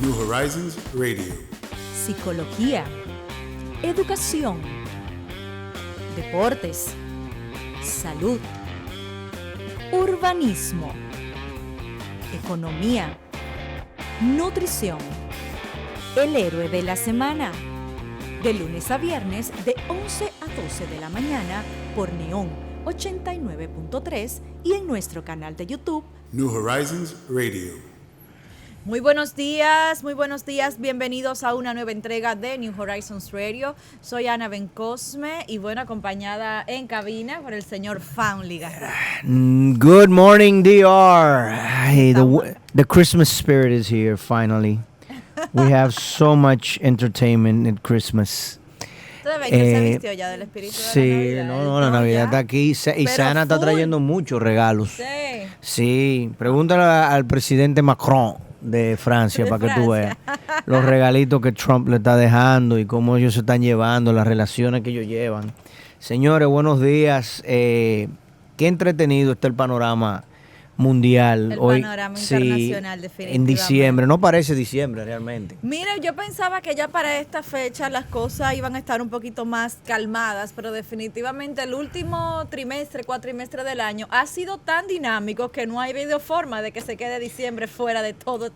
New Horizons Radio. Psicología, educación, deportes, salud, urbanismo, economía, nutrición. El héroe de la semana. De lunes a viernes de 11 a 12 de la mañana por Neón 89.3 y en nuestro canal de YouTube New Horizons Radio. Muy buenos días, bienvenidos a una nueva entrega de New Horizons Radio. Soy Ana Bencosme y bueno, acompañada en cabina por el señor Foundly Garra. Good morning, DR. Hey, the Christmas spirit is here finally. We have so much entertainment at Christmas. Todavía que se vistió ya del espíritu sí, de la Navidad. No, la Navidad está aquí y Sana está trayendo muchos regalos. Sí, pregúntale al presidente Macron de Francia para que tú veas los regalitos que Trump le está dejando y cómo ellos se están llevando, las relaciones que ellos llevan. Señores, buenos días. Qué entretenido está el panorama mundial. El hoy, panorama internacional, definitivamente. En diciembre, no parece diciembre realmente. Mira, yo pensaba que ya para esta fecha las cosas iban a estar un poquito más calmadas, pero definitivamente el último cuatrimestre del año ha sido tan dinámico que no hay habido forma de que se quede diciembre fuera de todo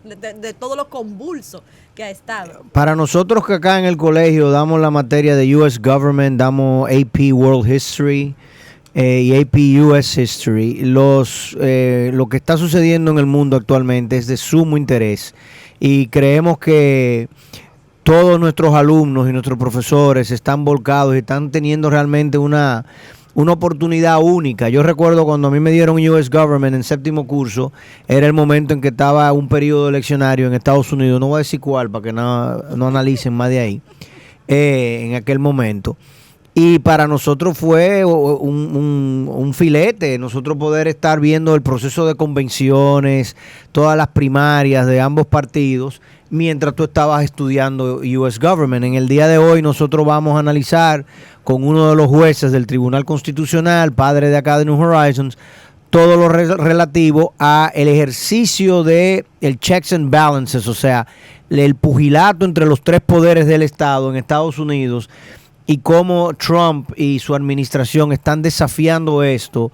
lo convulso que ha estado. Para nosotros que acá en el colegio damos la materia de US Government, damos AP World History, y AP US History, lo que está sucediendo en el mundo actualmente es de sumo interés y creemos que todos nuestros alumnos y nuestros profesores están volcados y están teniendo realmente una oportunidad única. Yo recuerdo cuando a mí me dieron US Government en séptimo curso, era el momento en que estaba un periodo eleccionario en Estados Unidos, no voy a decir cuál para que no analicen más de ahí, en aquel momento. Y para nosotros fue un filete, nosotros poder estar viendo el proceso de convenciones, todas las primarias de ambos partidos, mientras tú estabas estudiando US Government. En el día de hoy nosotros vamos a analizar con uno de los jueces del Tribunal Constitucional, padre de acá de New Horizons, todo lo relativo a el ejercicio de el checks and balances, o sea, el pugilato entre los tres poderes del Estado en Estados Unidos, y cómo Trump y su administración están desafiando esto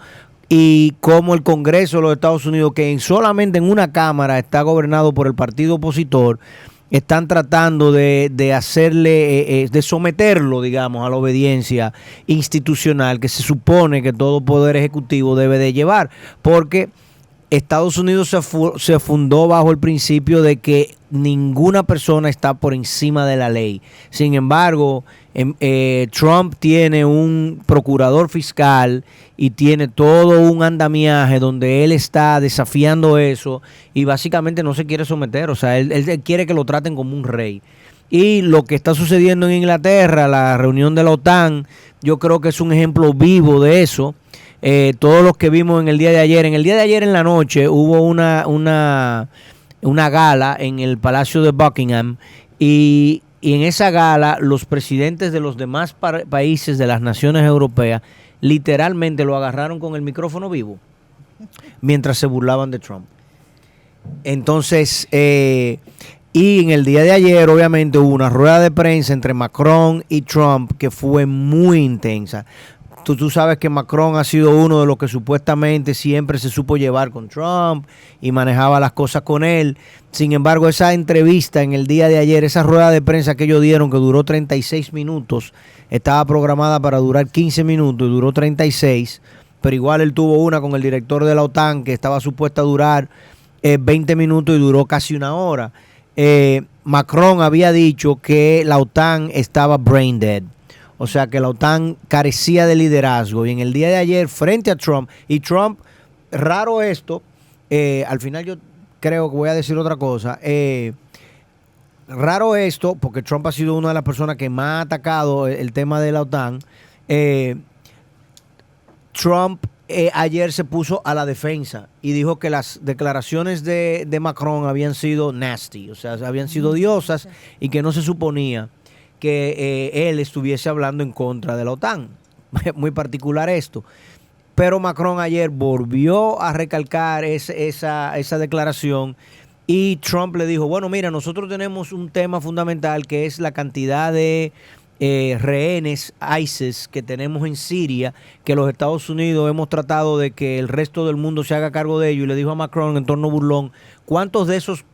y cómo el Congreso de los Estados Unidos, que solamente en una Cámara está gobernado por el partido opositor, están tratando de hacerle, de someterlo, digamos, a la obediencia institucional que se supone que todo poder ejecutivo debe de llevar, porque Estados Unidos se fundó bajo el principio de que ninguna persona está por encima de la ley. Sin embargo, Trump tiene un procurador fiscal y tiene todo un andamiaje donde él está desafiando eso y básicamente no se quiere someter. O sea, él quiere que lo traten como un rey. Y lo que está sucediendo en Inglaterra, la reunión de la OTAN, yo creo que es un ejemplo vivo de eso. Todos los que vimos en el día de ayer en la noche hubo una gala en el Palacio de Buckingham y en esa gala los presidentes de los demás países de las naciones europeas literalmente lo agarraron con el micrófono vivo mientras se burlaban de Trump. Entonces, y en el día de ayer obviamente hubo una rueda de prensa entre Macron y Trump que fue muy intensa. Tú sabes que Macron ha sido uno de los que supuestamente siempre se supo llevar con Trump y manejaba las cosas con él. Sin embargo, esa entrevista en el día de ayer, esa rueda de prensa que ellos dieron, que duró 36 minutos, estaba programada para durar 15 minutos y duró 36, pero igual él tuvo una con el director de la OTAN que estaba supuesta a durar 20 minutos y duró casi una hora. Macron había dicho que la OTAN estaba brain dead. O sea que la OTAN carecía de liderazgo. Y en el día de ayer, frente a Trump, y Trump, raro esto, al final yo creo que voy a decir otra cosa. Raro esto, porque Trump ha sido una de las personas que más ha atacado el tema de la OTAN. Trump ayer se puso a la defensa y dijo que las declaraciones de Macron habían sido nasty, o sea, habían sido odiosas y que no se suponía que él estuviese hablando en contra de la OTAN. Muy particular esto. Pero Macron ayer volvió a recalcar esa declaración Y Trump le dijo, bueno, mira, nosotros tenemos un tema fundamental que es la cantidad de rehenes ISIS que tenemos en Siria, que los Estados Unidos hemos tratado de que el resto del mundo se haga cargo de ello. Y le dijo a Macron en torno burlón, ¿cuántos de esos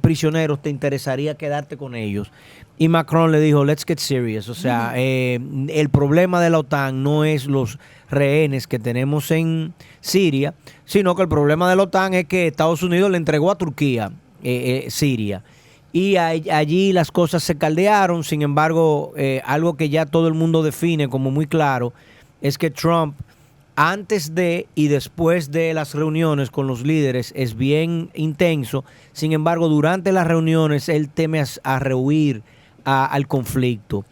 prisioneros te interesaría quedarte con ellos? Y Macron le dijo, let's get serious. O sea, el problema de la OTAN no es los rehenes que tenemos en Siria, sino que el problema de la OTAN es que Estados Unidos le entregó a Turquía Siria. Y allí las cosas se caldearon. Sin embargo, algo que ya todo el mundo define como muy claro es que Trump, antes de y después de las reuniones con los líderes, es bien intenso. Sin embargo, durante las reuniones, él teme a rehuir al conflicto.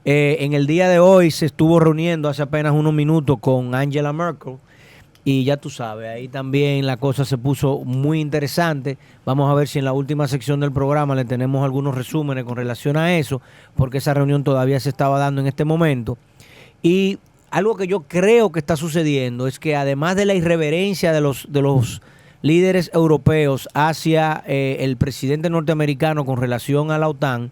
En el día de hoy se estuvo reuniendo hace apenas unos minutos con Angela Merkel. Y ya tú sabes, ahí también la cosa se puso muy interesante. Vamos a ver si en la última sección del programa le tenemos algunos resúmenes con relación a eso, porque esa reunión todavía se estaba dando en este momento. Y algo que yo creo que está sucediendo es que además de la irreverencia de los líderes europeos hacia el presidente norteamericano con relación a la OTAN,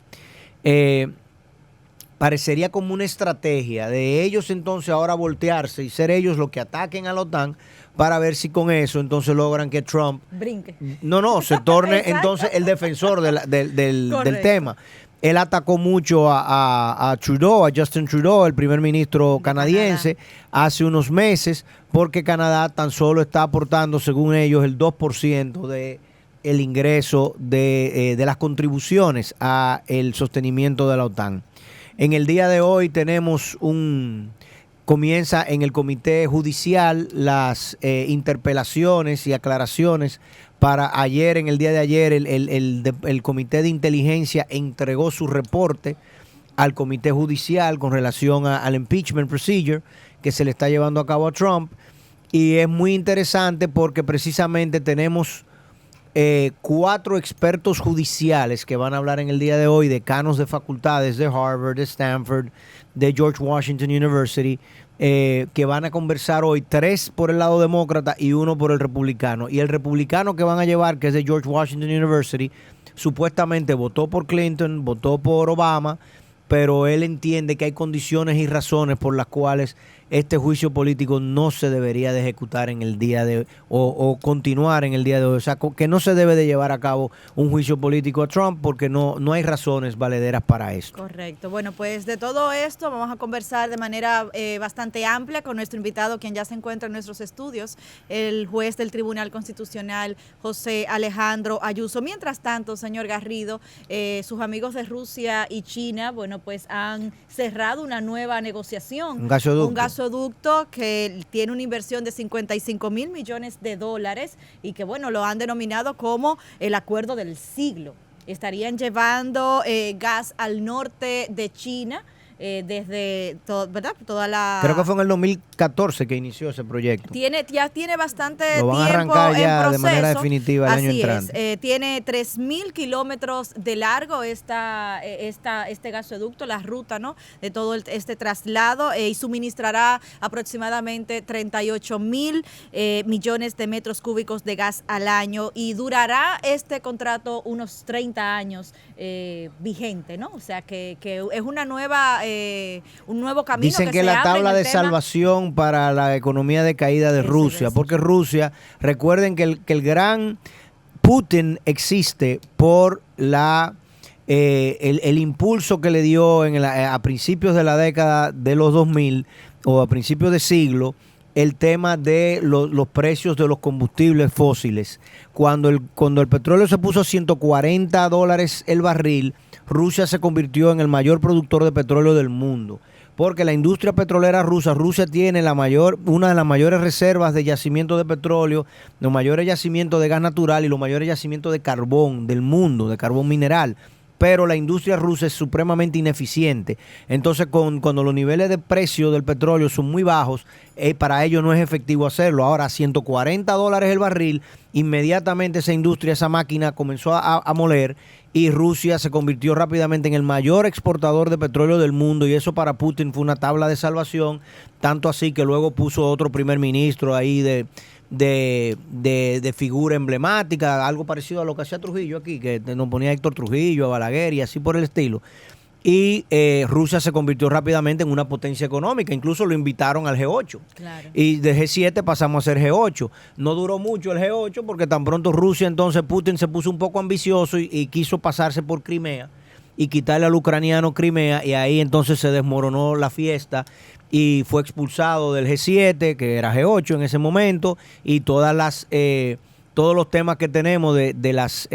parecería como una estrategia de ellos entonces ahora voltearse y ser ellos los que ataquen a la OTAN para ver si con eso entonces logran que Trump brinque. No, se torne entonces el defensor del tema. Él atacó mucho a Trudeau, a Justin Trudeau, el primer ministro canadiense, hace unos meses, porque Canadá tan solo está aportando, según ellos, el 2% de el ingreso de las contribuciones a el sostenimiento de la OTAN. En el día de hoy comienza en el comité judicial las interpelaciones y aclaraciones para ayer. En el día de ayer el comité de inteligencia entregó su reporte al comité judicial con relación al impeachment procedure que se le está llevando a cabo a Trump. Y es muy interesante porque precisamente tenemos 4 expertos judiciales que van a hablar en el día de hoy, decanos de facultades de Harvard, de Stanford, de George Washington University, que van a conversar hoy, 3 por el lado demócrata y 1 por el republicano. Y el republicano que van a llevar, que es de George Washington University, supuestamente votó por Clinton, votó por Obama, pero él entiende que hay condiciones y razones por las cuales este juicio político no se debería de ejecutar en el día de o continuar en el día de hoy. O sea, que no se debe de llevar a cabo un juicio político a Trump porque no hay razones valederas para esto. Correcto. Bueno, pues de todo esto vamos a conversar de manera bastante amplia con nuestro invitado, quien ya se encuentra en nuestros estudios, el juez del Tribunal Constitucional, José Alejandro Ayuso. Mientras tanto, señor Garrido, sus amigos de Rusia y China, bueno, pues han cerrado una nueva negociación. Un gasoducto. Un gasoducto que tiene una inversión de $55,000 millones y que, bueno, lo han denominado como el acuerdo del siglo. Estarían llevando gas al norte de China desde ¿verdad? Toda la... Creo que fue en el 2014 que inició ese proyecto. Ya tiene bastante lo van tiempo a arrancar ya en proceso. de manera definitiva el año entrante. Tiene 3,000 kilómetros de largo este gasoducto, la ruta, ¿no?, de todo este traslado, y suministrará aproximadamente 38,000 millones de metros cúbicos de gas al año, y durará este contrato unos 30 años vigente, ¿no? O sea que es una nueva un nuevo camino. Dicen que la tabla de salvación para la economía de caída de Rusia, porque Rusia, recuerden que el gran Putin existe por el impulso que le dio a principios de la década de los 2000 o a principios de siglo, el tema de los precios de los combustibles fósiles. Cuando el petróleo se puso a $140 el barril, Rusia se convirtió en el mayor productor de petróleo del mundo, porque la industria petrolera Rusia tiene una de las mayores reservas de yacimiento de petróleo, los mayores yacimientos de gas natural y los mayores yacimientos de carbón del mundo, de carbón mineral. Pero la industria rusa es supremamente ineficiente. Entonces, cuando los niveles de precio del petróleo son muy bajos, para ellos no es efectivo hacerlo. Ahora, $140 el barril, inmediatamente esa máquina comenzó a moler, y Rusia se convirtió rápidamente en el mayor exportador de petróleo del mundo, y eso para Putin fue una tabla de salvación, tanto así que luego puso otro primer ministro ahí de figura emblemática, algo parecido a lo que hacía Trujillo aquí, que nos ponía Héctor Trujillo, a Balaguer y así por el estilo. Y Rusia se convirtió rápidamente en una potencia económica, incluso lo invitaron al G8. Claro. Y de G7 pasamos a ser G8. No duró mucho el G8 porque tan pronto Rusia, entonces Putin se puso un poco ambicioso y quiso pasarse por Crimea y quitarle al ucraniano Crimea, y ahí entonces se desmoronó la fiesta y fue expulsado del G7, que era G8 en ese momento, y todos los temas que tenemos de las,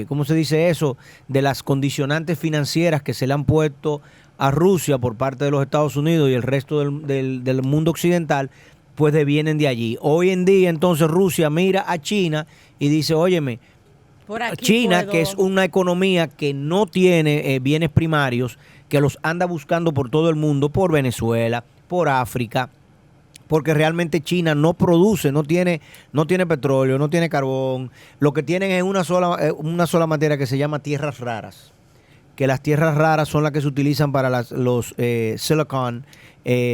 ¿cómo se dice eso? De las condicionantes financieras que se le han puesto a Rusia por parte de los Estados Unidos y el resto del mundo occidental, pues vienen de allí. Hoy en día, entonces, Rusia mira a China y dice, óyeme, Por aquí China, puedo. que es una economía que no tiene bienes primarios, que los anda buscando por todo el mundo, por Venezuela, por África, porque realmente China no produce, no tiene petróleo, no tiene carbón. Lo que tienen es una sola materia que se llama tierras raras, que las tierras raras son las que se utilizan para los silicon,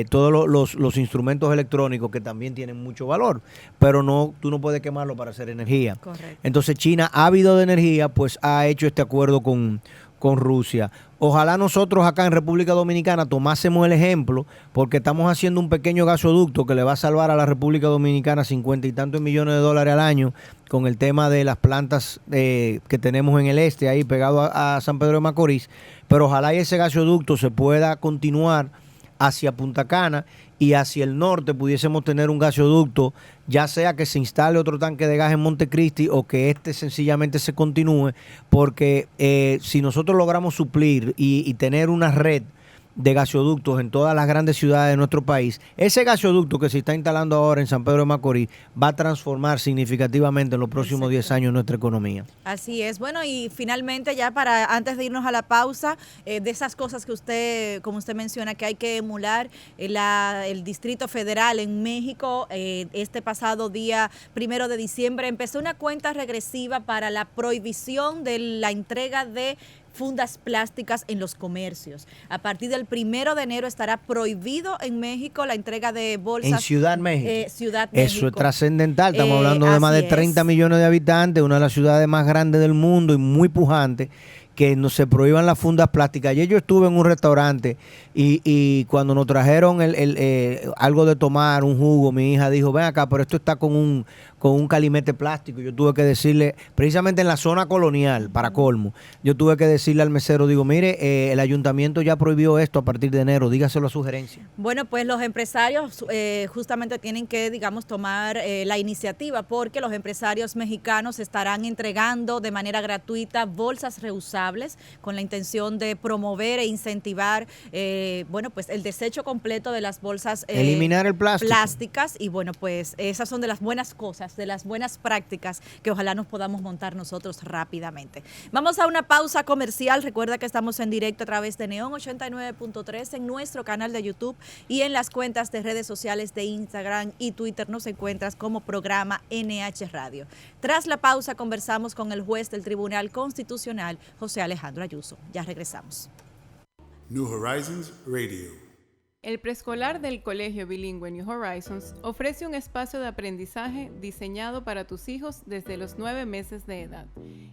todos los instrumentos electrónicos, que también tienen mucho valor, pero tú no puedes quemarlo para hacer energía. Correcto. Entonces China, ávido de energía, pues ha hecho este acuerdo con Rusia. Ojalá nosotros acá en República Dominicana tomásemos el ejemplo, porque estamos haciendo un pequeño gasoducto que le va a salvar a la República Dominicana 50 y tantos millones de dólares al año, con el tema de las plantas que tenemos en el este, ahí pegado a San Pedro de Macorís. Pero ojalá y ese gasoducto se pueda continuar hacia Punta Cana, y hacia el norte pudiésemos tener un gasoducto, ya sea que se instale otro tanque de gas en Montecristi o que sencillamente se continúe, porque si nosotros logramos suplir y tener una red de gasoductos en todas las grandes ciudades de nuestro país, ese gasoducto que se está instalando ahora en San Pedro de Macorís va a transformar significativamente en los próximos 10 años nuestra economía. Así es. Bueno, y finalmente ya antes de irnos a la pausa, de esas cosas que usted, como usted menciona, que hay que emular, el Distrito Federal en México, este pasado día 1 de diciembre, empezó una cuenta regresiva para la prohibición de la entrega de fundas plásticas en los comercios. A partir del 1 de enero estará prohibido en México la entrega de bolsas. En Ciudad México. Ciudad México. Eso es trascendental. Estamos hablando de más de 30 millones de habitantes, una de las ciudades más grandes del mundo y muy pujante, que no se prohíban las fundas plásticas. Ayer yo estuve en un restaurante y cuando nos trajeron algo de tomar, un jugo, mi hija dijo, ven acá, pero esto está con un calimete plástico. Yo tuve que decirle, precisamente en la zona colonial, para colmo, yo tuve que decirle al mesero, digo, mire, el ayuntamiento ya prohibió esto a partir de enero, dígaselo a sugerencia. Bueno, pues los empresarios justamente tienen que, digamos, tomar la iniciativa, porque los empresarios mexicanos estarán entregando de manera gratuita bolsas reusables con la intención de promover e incentivar, bueno, pues el desecho completo de las bolsas eliminar el plástico. Plásticas. Y bueno, pues esas son de las buenas cosas, de las buenas prácticas que ojalá nos podamos montar nosotros rápidamente. Vamos a una pausa comercial. Recuerda que estamos en directo a través de Neon 89.3 en nuestro canal de YouTube y en las cuentas de redes sociales de Instagram y Twitter nos encuentras como programa NH Radio. Tras la pausa conversamos con el juez del Tribunal Constitucional, José Alejandro Ayuso. Ya regresamos. New Horizons Radio. El preescolar del Colegio Bilingüe New Horizons ofrece un espacio de aprendizaje diseñado para tus hijos desde los 9 meses de edad.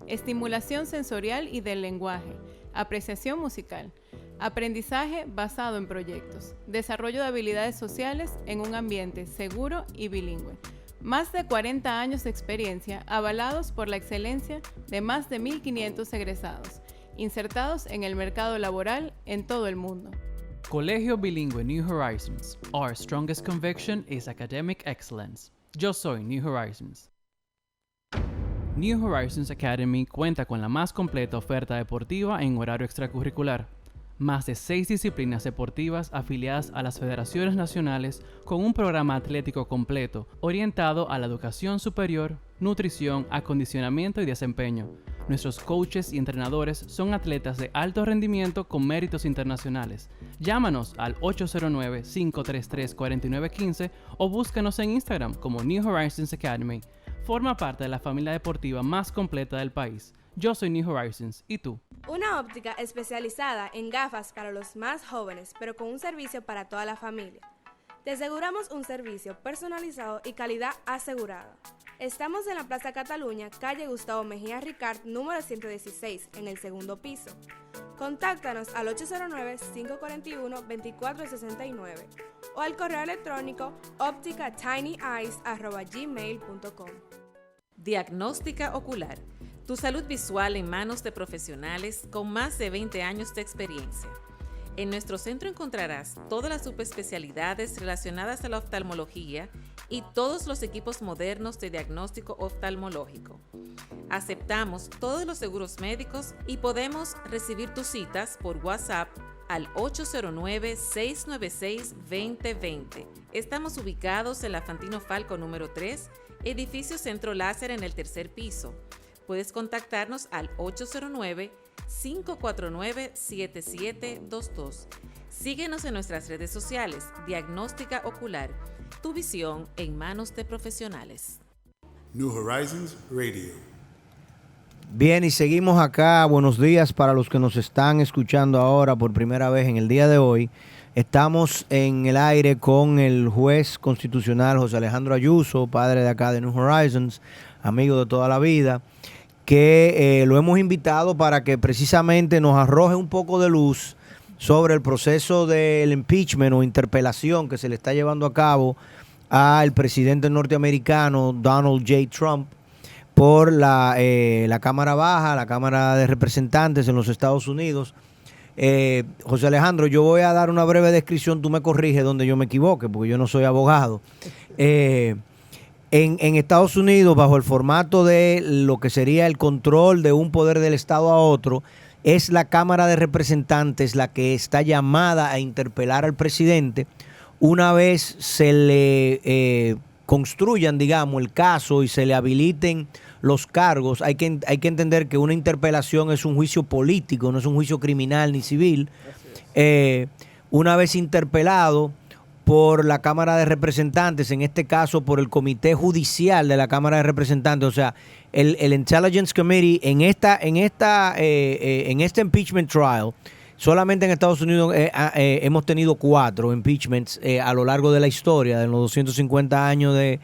Estimulación sensorial y del lenguaje, apreciación musical, aprendizaje basado en proyectos, desarrollo de habilidades sociales en un ambiente seguro y bilingüe. Más de 40 años de experiencia avalados por la excelencia de más de 1.500 egresados, insertados en el mercado laboral en todo el mundo. Colegio Bilingüe New Horizons. Our strongest conviction is academic excellence. Yo soy New Horizons. New Horizons Academy cuenta con la más completa oferta deportiva en horario extracurricular. Más de 6 disciplinas deportivas afiliadas a las federaciones nacionales con un programa atlético completo orientado a la educación superior, nutrición, acondicionamiento y desempeño. Nuestros coaches y entrenadores son atletas de alto rendimiento con méritos internacionales. Llámanos al 809-533-4915 o búscanos en Instagram como New Horizons Academy. Forma parte de la familia deportiva más completa del país. Yo soy New Horizons, ¿y tú? Una óptica especializada en gafas para los más jóvenes, pero con un servicio para toda la familia. Te aseguramos un servicio personalizado y calidad asegurada. Estamos en la Plaza Cataluña, calle Gustavo Mejía Ricard, número 116, en el segundo piso. Contáctanos al 809-541-2469 o al correo electrónico opticatinyeyes@gmail.com. Diagnóstica Ocular. Tu salud visual en manos de profesionales con más de 20 años de experiencia. En nuestro centro encontrarás todas las subespecialidades relacionadas a la oftalmología y todos los equipos modernos de diagnóstico oftalmológico. Aceptamos todos los seguros médicos y podemos recibir tus citas por WhatsApp al 809-696-2020. Estamos ubicados en la Fantino Falco número 3, edificio Centro Láser en el tercer piso. Puedes contactarnos al 809-549-7722. Síguenos en nuestras redes sociales. Diagnóstica Ocular. Tu visión en manos de profesionales. New Horizons Radio. Bien, y seguimos acá. Buenos días para los que nos están escuchando ahora por primera vez en el día de hoy. Estamos en el aire con el juez constitucional José Alejandro Ayuso, padre de acá de New Horizons, amigo de toda la vida, que lo hemos invitado para que precisamente nos arroje un poco de luz sobre el proceso del impeachment o interpelación que se le está llevando a cabo al presidente norteamericano Donald J. Trump por la Cámara Baja, la Cámara de Representantes en los Estados Unidos. José Alejandro, yo voy a dar una breve descripción, tú me corriges donde yo me equivoque, porque yo no soy abogado. En Estados Unidos, bajo el formato de lo que sería el control de un poder del Estado a otro, es la Cámara de Representantes la que está llamada a interpelar al presidente una vez se le construyan, digamos, el caso y se le habiliten los cargos. Hay que entender que una interpelación es un juicio político, no es un juicio criminal ni civil. Una vez interpelado por la Cámara de Representantes, en este caso por el Comité Judicial de la Cámara de Representantes, o sea, el Intelligence Committee en este impeachment trial, solamente en Estados Unidos hemos tenido 4 impeachments a lo largo de la historia, de los 250 años de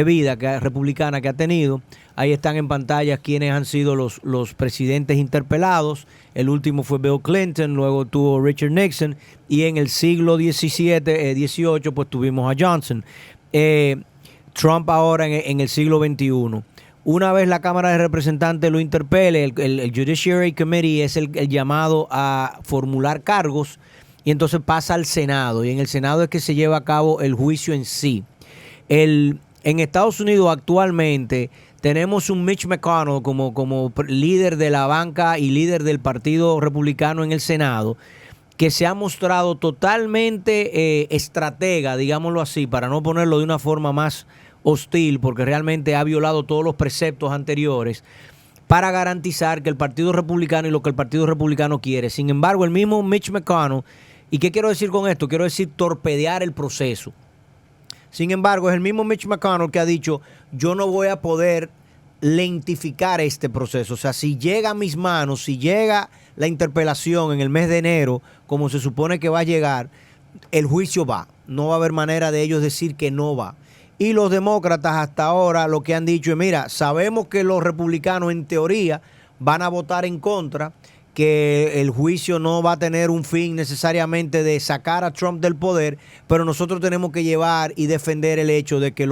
vida republicana que ha tenido. Ahí están en pantalla quienes han sido los presidentes interpelados. El último fue Bill Clinton, luego tuvo Richard Nixon, y en el siglo XVII, pues tuvimos a Johnson. Trump ahora en el siglo XXI. Una vez la Cámara de Representantes lo interpele, el Judiciary Committee es el llamado a formular cargos, y entonces pasa al Senado, y en el Senado es que se lleva a cabo el juicio en sí. En Estados Unidos actualmente tenemos un Mitch McConnell como líder de la banca y líder del Partido Republicano en el Senado, que se ha mostrado totalmente estratega, digámoslo así, para no ponerlo de una forma más hostil, porque realmente ha violado todos los preceptos anteriores para garantizar que el Partido Republicano y lo que el Partido Republicano quiere. Sin embargo, el mismo Mitch McConnell, ¿y qué quiero decir con esto? Quiero decir torpedear el proceso. Sin embargo, es el mismo Mitch McConnell que ha dicho, yo no voy a poder lentificar este proceso. O sea, si llega a mis manos, si llega la interpelación en el mes de enero, como se supone que va a llegar, el juicio va. No va a haber manera de ellos decir que no va. Y los demócratas hasta ahora lo que han dicho es, mira, sabemos que los republicanos en teoría van a votar en contra, que el juicio no va a tener un fin necesariamente de sacar a Trump del poder, pero nosotros tenemos que llevar y defender el hecho de que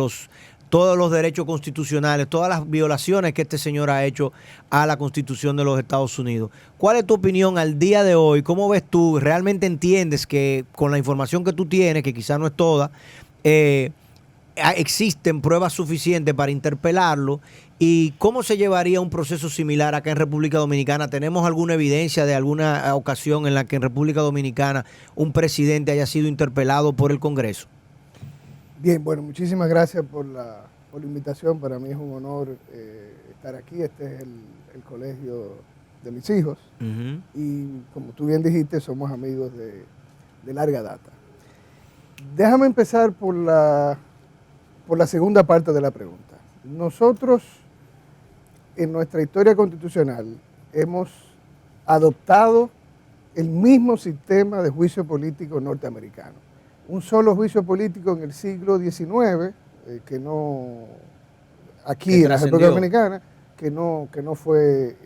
todos los derechos constitucionales, todas las violaciones que este señor ha hecho a la Constitución de los Estados Unidos. ¿Cuál es tu opinión al día de hoy? ¿Cómo ves tú? ¿Realmente entiendes que con la información que tú tienes, que quizás no es toda, existen pruebas suficientes para interpelarlo? ¿Y cómo se llevaría un proceso similar acá en República Dominicana? ¿Tenemos alguna evidencia de alguna ocasión en la que en República Dominicana un presidente haya sido interpelado por el Congreso? Bien, bueno, muchísimas gracias por la invitación. Para mí es un honor estar aquí. Este es el colegio de mis hijos. Uh-huh. Y como tú bien dijiste, somos amigos de larga data. Déjame empezar por la segunda parte de la pregunta. Nosotros, en nuestra historia constitucional, hemos adoptado el mismo sistema de juicio político norteamericano. un solo juicio político en el siglo XIX, que no, aquí en la República Dominicana, que no fue,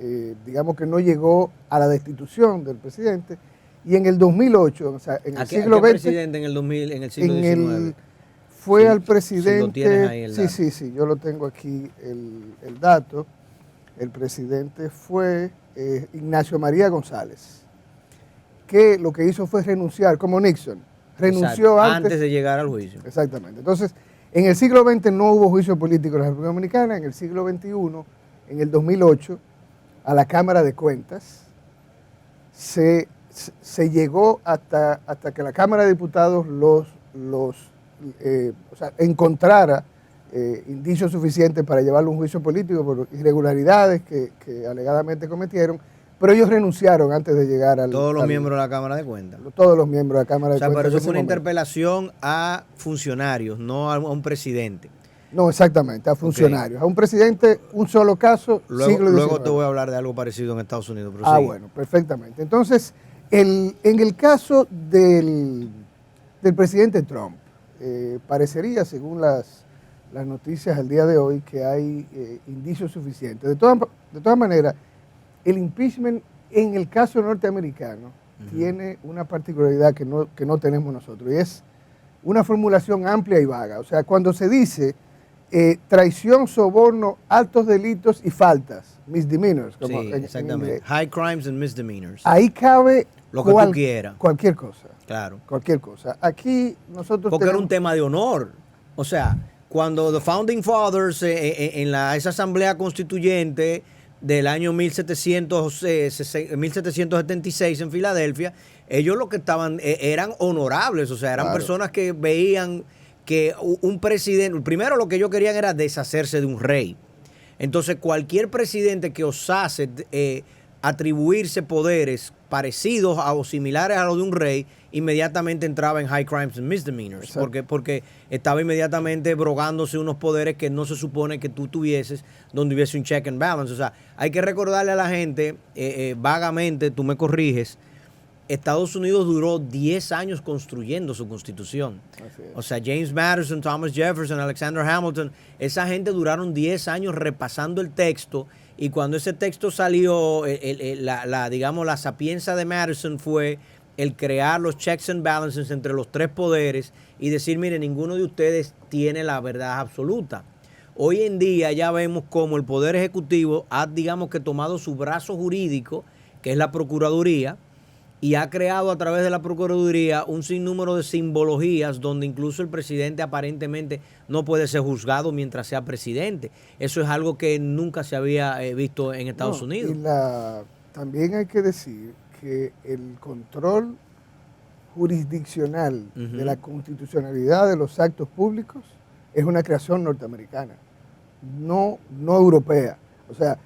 digamos que no llegó a la destitución del presidente. Y en el 2008, o sea, en el siglo XX... presidente en el 2000, en el siglo XIX? Fue Sí, al presidente... si lo tienes ahí el dato. Sí, yo lo tengo aquí el dato. El presidente fue Ignacio María González, que lo que hizo fue renunciar, como Nixon. Renunció Exacto, antes de llegar al juicio. Exactamente. Entonces, en el siglo XX no hubo juicio político en la República Dominicana. En el siglo XXI, en el 2008, a la Cámara de Cuentas, se llegó hasta que la Cámara de Diputados encontrara indicios suficientes para llevarlo a un juicio político por irregularidades que alegadamente cometieron, pero ellos renunciaron antes de llegar al... Todos los miembros de la Cámara de Cuentas. Todos los miembros de la Cámara de Cuentas. Pero eso fue una interpelación a funcionarios, no a un presidente. No, exactamente, a funcionarios. Okay. A un presidente, un solo caso, siglo XIX. Luego te voy a hablar de algo parecido en Estados Unidos. Pero sí. Bueno, perfectamente. Entonces, en el caso del presidente Trump, parecería, según las noticias al día de hoy, que hay indicios suficientes. De todas maneras, el impeachment en el caso norteamericano tiene una particularidad que no tenemos nosotros, y es una formulación amplia y vaga. O sea, cuando se dice traición, soborno, altos delitos y faltas, misdemeanors. Como sí, exactamente. High crimes and misdemeanors. Ahí cabe lo que tú quieras. Cualquier cosa. Claro. Cualquier cosa. Aquí nosotros porque era un tema de honor. O sea, cuando the Founding Fathers en esa asamblea constituyente del año 1776 en Filadelfia, ellos lo que estaban eran honorables, o sea, eran personas que veían que un presidente, primero lo que ellos querían era deshacerse de un rey. Entonces cualquier presidente que osase atribuirse poderes parecidos o similares a los de un rey, inmediatamente entraba en high crimes and misdemeanors, porque estaba inmediatamente brogándose unos poderes que no se supone que tú tuvieses, donde hubiese un check and balance. O sea, hay que recordarle a la gente, vagamente, tú me corriges, Estados Unidos duró 10 años construyendo su constitución. O sea, James Madison, Thomas Jefferson, Alexander Hamilton, esa gente duraron 10 años repasando el texto, y cuando ese texto salió, la sapienza de Madison fue el crear los checks and balances entre los tres poderes y decir, mire, ninguno de ustedes tiene la verdad absoluta. Hoy en día ya vemos cómo el Poder Ejecutivo ha, digamos que, tomado su brazo jurídico, que es la Procuraduría, y ha creado a través de la Procuraduría un sinnúmero de simbologías donde incluso el presidente aparentemente no puede ser juzgado mientras sea presidente. Eso es algo que nunca se había visto en Estados Unidos. Y también hay que decir que el control jurisdiccional de la constitucionalidad de los actos públicos es una creación norteamericana, no europea. O sea,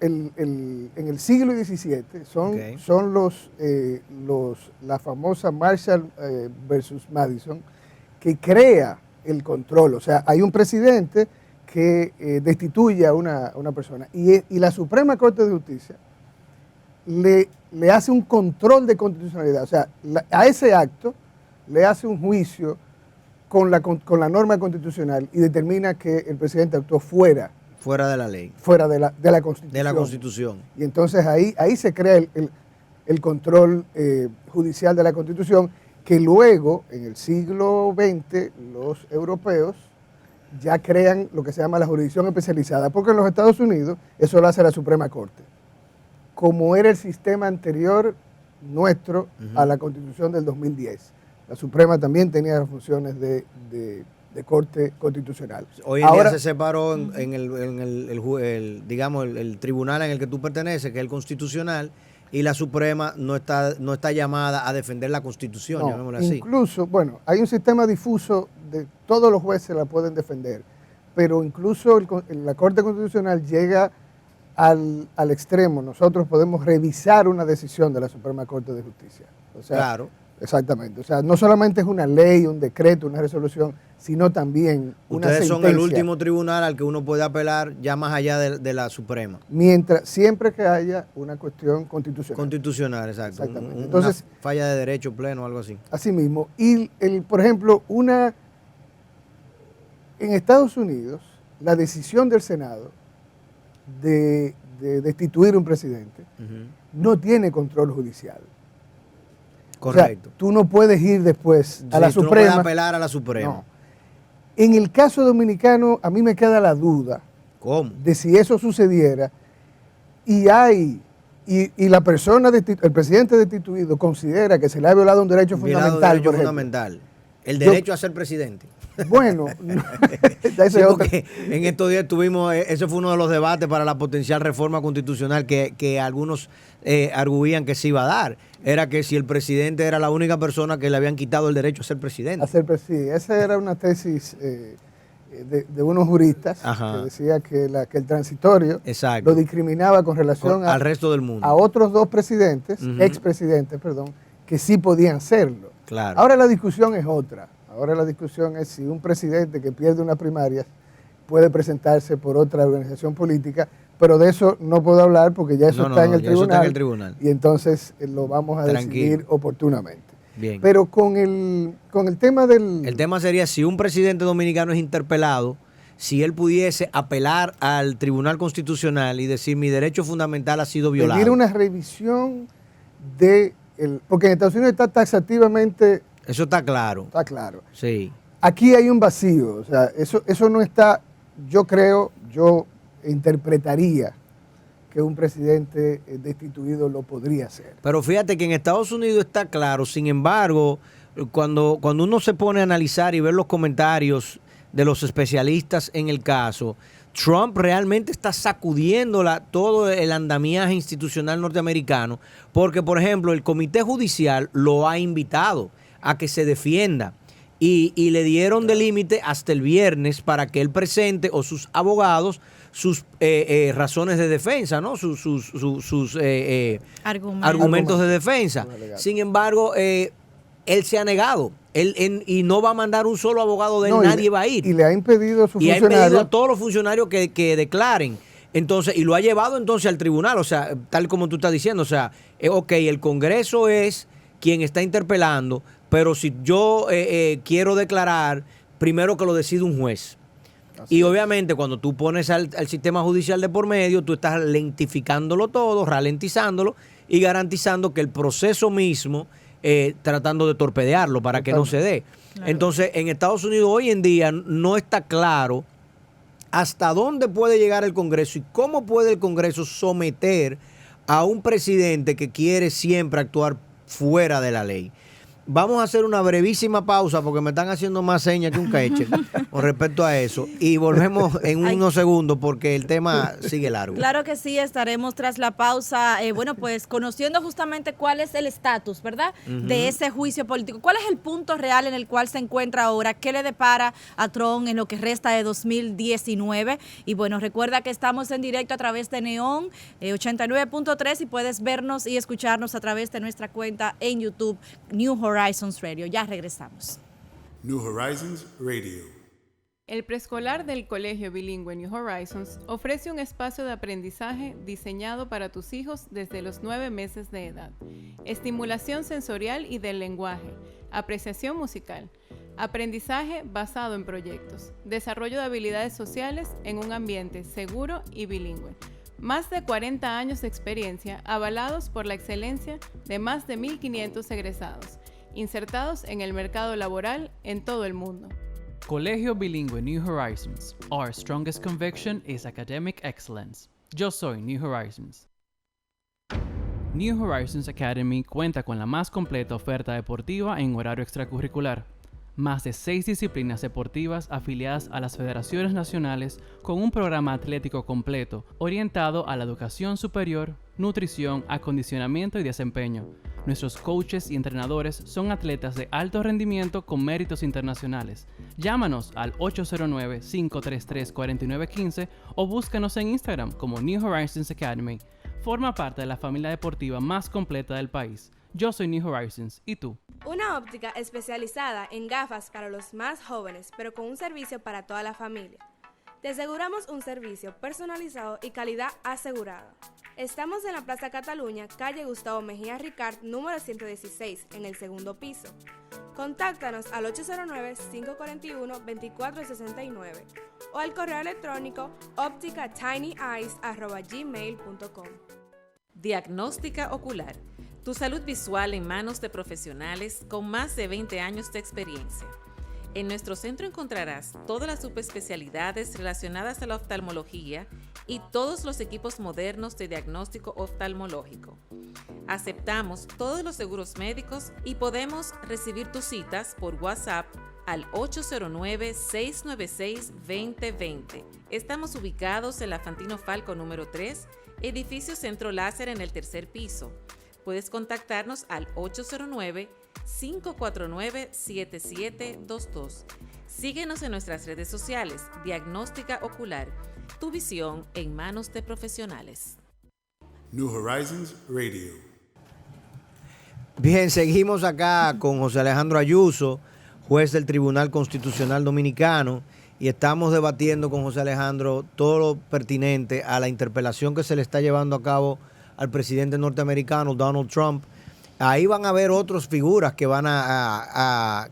en el siglo XVII son la famosa Marshall versus Madison, que crea el control. O sea, hay un presidente que destituye a una persona y la Suprema Corte de Justicia le hace un control de constitucionalidad. O sea, a ese acto le hace un juicio con la norma constitucional y determina que el presidente actuó fuera de la ley. Fuera de la Constitución. De la Constitución. Y entonces ahí se crea el control judicial de la Constitución, que luego, en el siglo XX, los europeos ya crean lo que se llama la jurisdicción especializada, porque en los Estados Unidos eso lo hace la Suprema Corte, como era el sistema anterior nuestro a la Constitución del 2010. La Suprema también tenía las funciones de Corte Constitucional. Hoy en día se separó en el tribunal en el que tú perteneces, que es el Constitucional, y la Suprema no está llamada a defender la Constitución, llamémoslo así. Incluso, bueno, hay un sistema difuso de todos los jueces la pueden defender, pero incluso la Corte Constitucional llega al extremo. Nosotros podemos revisar una decisión de la Suprema Corte de Justicia. O sea, claro. Exactamente. O sea, no solamente es una ley, un decreto, una resolución, sino también una Ustedes sentencia. son el último tribunal al que uno puede apelar ya más allá de la Suprema. Siempre que haya una cuestión constitucional. Constitucional, exacto. Exactamente. Entonces, una falla de derecho pleno o algo así. Así mismo. Y, por ejemplo, en Estados Unidos, la decisión del Senado de destituir un presidente no tiene control judicial. Correcto. O sea, tú no puedes ir después a la tú no Suprema. puedes apelar a la Suprema. No. En el caso dominicano, a mí me queda la duda. ¿Cómo? De si eso sucediera y la persona, el presidente destituido considera que se le ha violado un derecho fundamental. El derecho a ser presidente. Bueno, sí, porque en estos días tuvimos, ese fue uno de los debates para la potencial reforma constitucional que algunos arguían que se iba a dar. Era que si el presidente era la única persona que le habían quitado el derecho a ser presidente. Sí, esa era una tesis de unos juristas. Ajá. Que decía que el transitorio lo discriminaba con relación al resto del mundo. A otros dos presidentes, expresidentes, perdón, que sí podían serlo. Claro. Ahora la discusión es otra. Ahora la discusión es si un presidente que pierde unas primarias puede presentarse por otra organización política, pero de eso no puedo hablar porque ya eso está en el tribunal. Y entonces lo vamos a decidir oportunamente. Bien. Pero con el tema del... El tema sería si un presidente dominicano es interpelado, si él pudiese apelar al Tribunal Constitucional y decir mi derecho fundamental ha sido violado. Pedir una revisión porque en Estados Unidos está taxativamente... Eso está claro. Está claro. Sí. Aquí hay un vacío, o sea, eso no está, yo interpretaría que un presidente destituido lo podría hacer. Pero fíjate que en Estados Unidos está claro, sin embargo, cuando uno se pone a analizar y ver los comentarios de los especialistas en el caso, Trump realmente está sacudiendo todo el andamiaje institucional norteamericano, porque, por ejemplo, el Comité Judicial lo ha invitado a que se defienda y le dieron de límite hasta el viernes para que él presente o sus abogados sus razones de defensa, ¿no? Sus argumentos de defensa. Sin embargo, él se ha negado. Y no va a mandar un solo abogado de él, nadie va a ir. Y le ha impedido a sus funcionarios. Y ha impedido a todos los funcionarios que declaren. Entonces, y lo ha llevado entonces al tribunal, o sea, tal como tú estás diciendo, o sea, ok, el Congreso es quien está interpelando, pero si yo quiero declarar, primero que lo decide un juez. Y obviamente cuando tú pones al sistema judicial de por medio, tú estás lentificándolo todo, ralentizándolo y garantizando que el proceso mismo, tratando de torpedearlo para que no se dé. Claro. Entonces, en Estados Unidos hoy en día no está claro hasta dónde puede llegar el Congreso y cómo puede el Congreso someter a un presidente que quiere siempre actuar fuera de la ley. Vamos a hacer una brevísima pausa porque me están haciendo más señas que un queche con respecto a eso. Y volvemos en unos segundos porque el tema sigue largo. Claro que sí, estaremos tras la pausa, pues conociendo justamente cuál es el estatus, ¿verdad? De ese juicio político. ¿Cuál es el punto real en el cual se encuentra ahora? ¿Qué le depara a Trump en lo que resta de 2019? Y bueno, recuerda que estamos en directo a través de Neon 89.3 y puedes vernos y escucharnos a través de nuestra cuenta en YouTube, New Horizons Radio. Ya regresamos. New Horizons Radio. El preescolar del Colegio Bilingüe New Horizons ofrece un espacio de aprendizaje diseñado para tus hijos desde los 9 meses de edad. Estimulación sensorial y del lenguaje, apreciación musical, aprendizaje basado en proyectos, desarrollo de habilidades sociales en un ambiente seguro y bilingüe. Más de 40 años de experiencia avalados por la excelencia de más de 1.500 egresados, insertados en el mercado laboral en todo el mundo. Colegio Bilingüe New Horizons. Our strongest conviction is academic excellence. Yo soy New Horizons. New Horizons Academy cuenta con la más completa oferta deportiva en horario extracurricular. Más de 6 disciplinas deportivas afiliadas a las federaciones nacionales con un programa atlético completo orientado a la educación superior, nutrición, acondicionamiento y desempeño. Nuestros coaches y entrenadores son atletas de alto rendimiento con méritos internacionales. Llámanos al 809-533-4915 o búscanos en Instagram como New Horizons Academy. Forma parte de la familia deportiva más completa del país. Yo soy New Horizons, ¿y tú? Una óptica especializada en gafas para los más jóvenes, pero con un servicio para toda la familia. Te aseguramos un servicio personalizado y calidad asegurada. Estamos en la Plaza Cataluña, calle Gustavo Mejía Ricard, número 116, en el segundo piso. Contáctanos al 809-541-2469 o al correo electrónico opticatineyeyes@gmail.com. Diagnóstica ocular. Tu salud visual en manos de profesionales con más de 20 años de experiencia. En nuestro centro encontrarás todas las subespecialidades relacionadas a la oftalmología y todos los equipos modernos de diagnóstico oftalmológico. Aceptamos todos los seguros médicos y podemos recibir tus citas por WhatsApp al 809-696-2020. Estamos ubicados en la Fantino Falco número 3, edificio Centro Láser en el tercer piso. Puedes contactarnos al 809-549-7722. Síguenos en nuestras redes sociales. Diagnóstica Ocular. Tu visión en manos de profesionales. New Horizons Radio. Bien, seguimos acá con José Alejandro Ayuso, juez del Tribunal Constitucional Dominicano, y estamos debatiendo con José Alejandro todo lo pertinente a la interpelación que se le está llevando a cabo al presidente norteamericano Donald Trump. Ahí van a haber otras figuras que van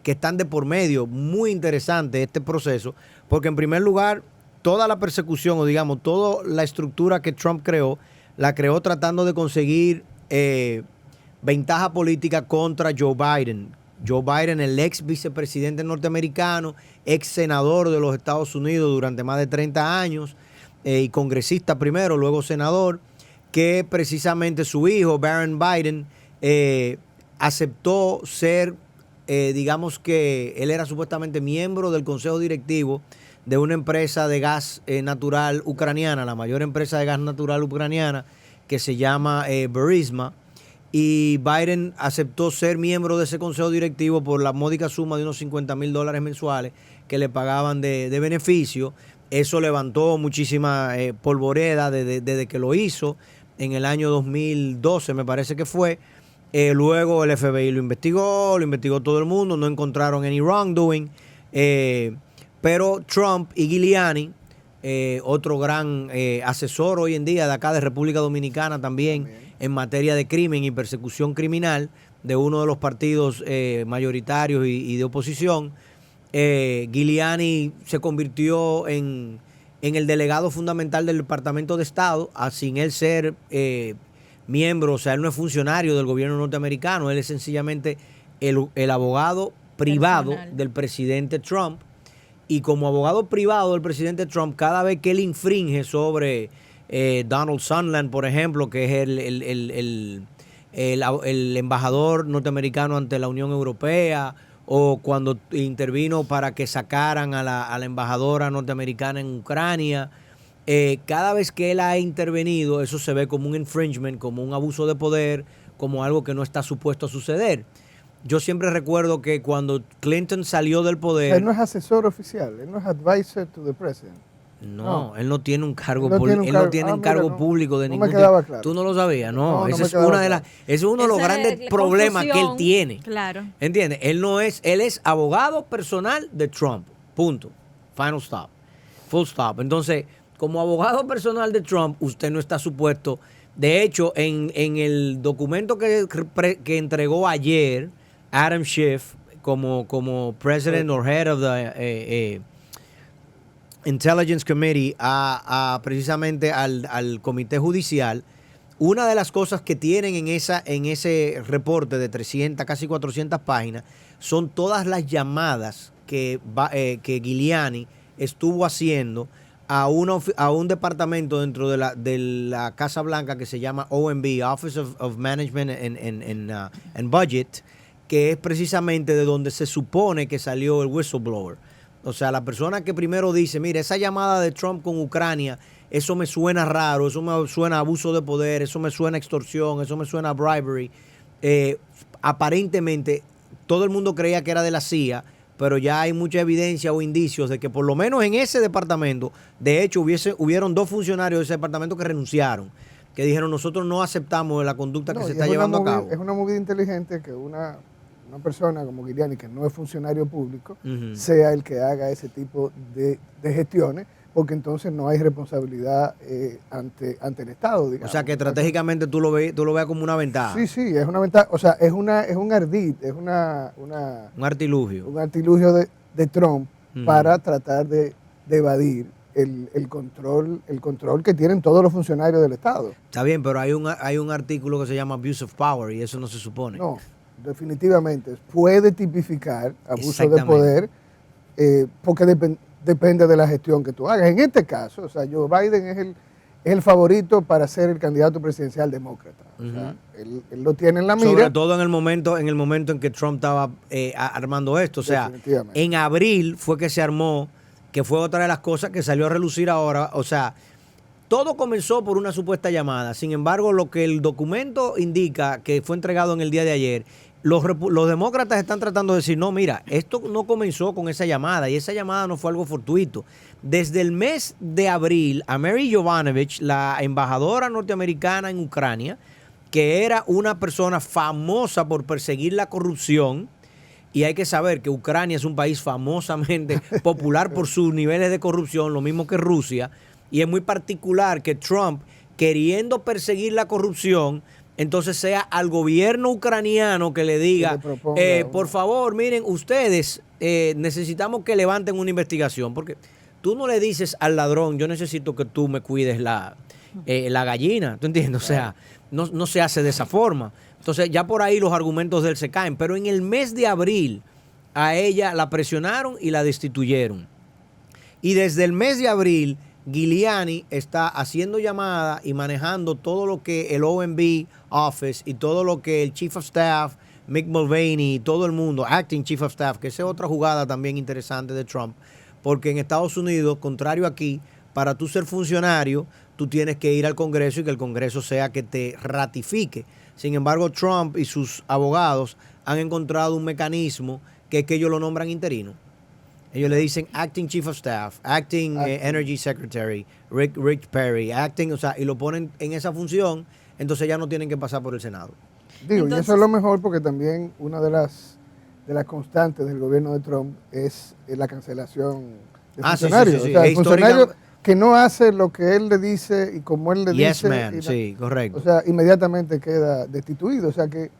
que están de por medio. Muy interesante este proceso, porque en primer lugar, toda la persecución, o digamos, toda la estructura que Trump creó, la creó tratando de conseguir ventaja política contra Joe Biden. Joe Biden, el ex vicepresidente norteamericano, ex senador de los Estados Unidos durante más de 30 años, y congresista primero, luego senador, que precisamente su hijo, Barron Biden, aceptó ser, digamos que él era supuestamente miembro del consejo directivo de una empresa de gas natural ucraniana, la mayor empresa de gas natural ucraniana, que se llama Burisma, y Biden aceptó ser miembro de ese consejo directivo por la módica suma de unos $50,000 mensuales que le pagaban de beneficio. Eso levantó muchísima polvoreda desde que lo hizo en el año 2012, me parece que fue. Luego el FBI lo investigó todo el mundo, no encontraron any wrongdoing. Pero Trump y Giuliani, otro gran asesor hoy en día de acá de República Dominicana también en materia de crimen y persecución criminal de uno de los partidos mayoritarios y de oposición, Giuliani se convirtió en el delegado fundamental del Departamento de Estado, sin él ser miembro, o sea, él no es funcionario del gobierno norteamericano, él es sencillamente el abogado privado personal del presidente Trump. Y como abogado privado del presidente Trump, cada vez que él infringe sobre Donald Sondland, por ejemplo, que es el embajador norteamericano ante la Unión Europea, o cuando intervino para que sacaran a la embajadora norteamericana en Ucrania, cada vez que él ha intervenido, eso se ve como un infringement, como un abuso de poder, como algo que no está supuesto a suceder. Yo siempre recuerdo que cuando Clinton salió del poder... O sea, él no es asesor oficial, él no es advisor to the president. No, él no tiene un cargo, cargo público de ningún tipo. Claro. Tú no lo sabías, no. Ese es uno de los grandes problemas que él tiene. Claro. ¿Entiendes? Él es abogado personal de Trump. Punto. Final stop. Full stop. Entonces, como abogado personal de Trump, usted no está supuesto. De hecho, en el documento que entregó ayer Adam Schiff como president or head of the Intelligence Committee precisamente al comité judicial, una de las cosas que tienen en ese reporte de 300, casi 400 páginas, son todas las llamadas que Giuliani estuvo haciendo a un departamento dentro de la Casa Blanca que se llama OMB, Office of Management and Budget, que es precisamente de donde se supone que salió el whistleblower. O sea, la persona que primero dice, mire, esa llamada de Trump con Ucrania, eso me suena raro, eso me suena a abuso de poder, eso me suena a extorsión, eso me suena a bribery. Aparentemente, todo el mundo creía que era de la CIA, pero ya hay mucha evidencia o indicios de que por lo menos en ese departamento, de hecho, hubieron 2 funcionarios de ese departamento que renunciaron, que dijeron, nosotros no aceptamos la conducta que se está llevando a cabo. Es una movida inteligente que una una persona como Giuliani, que no es funcionario público, Ujú. sea el que haga ese tipo de gestiones, porque entonces no hay responsabilidad ante el Estado, digamos. O sea que estratégicamente tú lo ves como una ventaja, Sí, sí, es una ventaja, o sea, es un ardid, es un artilugio. un artilugio de Trump Ujú. para tratar de evadir el control que tienen todos los funcionarios del Estado. Está bien, pero hay un artículo que se llama Abuse of Power y eso no se supone. No, definitivamente puede tipificar abuso de Exactamente. poder porque depende de la gestión que tú hagas. En este caso, o sea, Joe Biden es el favorito para ser el candidato presidencial demócrata. O sea, él lo tiene en la mira. Sobre todo en el momento en que Trump estaba armando esto. O sea, Definitivamente. en abril fue que se armó, que fue otra de las cosas que salió a relucir ahora. O sea, todo comenzó por una supuesta llamada. Sin embargo, lo que el documento indica, que fue entregado en el día de ayer, los demócratas están tratando de decir, no, mira, esto no comenzó con esa llamada y esa llamada no fue algo fortuito. Desde el mes de abril, a Mary Jovanovic, la embajadora norteamericana en Ucrania, que era una persona famosa por perseguir la corrupción, y hay que saber que Ucrania es un país famosamente popular por sus niveles de corrupción, lo mismo que Rusia, y es muy particular que Trump, queriendo perseguir la corrupción, entonces sea al gobierno ucraniano que le diga, Que le proponga por favor, miren, ustedes necesitamos que levanten una investigación, porque tú no le dices al ladrón, yo necesito que tú me cuides la gallina, ¿tú entiendes? O sea, no se hace de esa forma. Entonces ya por ahí los argumentos de él se caen, pero en el mes de abril a ella la presionaron y la destituyeron. Y desde el mes de abril, Giuliani está haciendo llamadas y manejando todo lo que el OMB Office y todo lo que el Chief of Staff, Mick Mulvaney y todo el mundo, Acting Chief of Staff, que esa es otra jugada también interesante de Trump, porque en Estados Unidos, contrario aquí, para tú ser funcionario, tú tienes que ir al Congreso y que el Congreso sea que te ratifique. Sin embargo, Trump y sus abogados han encontrado un mecanismo que es que ellos lo nombran interino. Ellos le dicen Acting Chief of Staff, Acting Energy Secretary, Rick Perry, Acting, o sea, y lo ponen en esa función, entonces ya no tienen que pasar por el Senado. Digo, Entonces- y eso es lo mejor porque también una de las constantes del gobierno de Trump es la cancelación de Ah, sí, sí, funcionarios. sí, sí. O sea, el funcionario Histórica- que no hace lo que él le dice y como él le Yes, dice, man, y sí, correcto. o sea, inmediatamente queda destituido. O sea que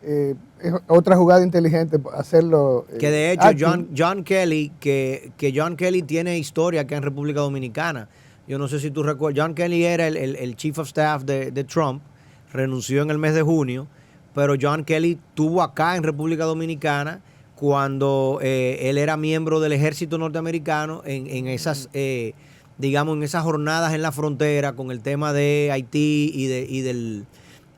es otra jugada inteligente hacerlo. Que de hecho acting. John Kelly, que John Kelly tiene historia acá en República Dominicana. Yo no sé si tú recuerdas, John Kelly era el Chief of Staff de Trump, renunció en el mes de junio, pero John Kelly estuvo acá en República Dominicana cuando él era miembro del ejército norteamericano en esas, digamos, en esas jornadas en la frontera con el tema de Haití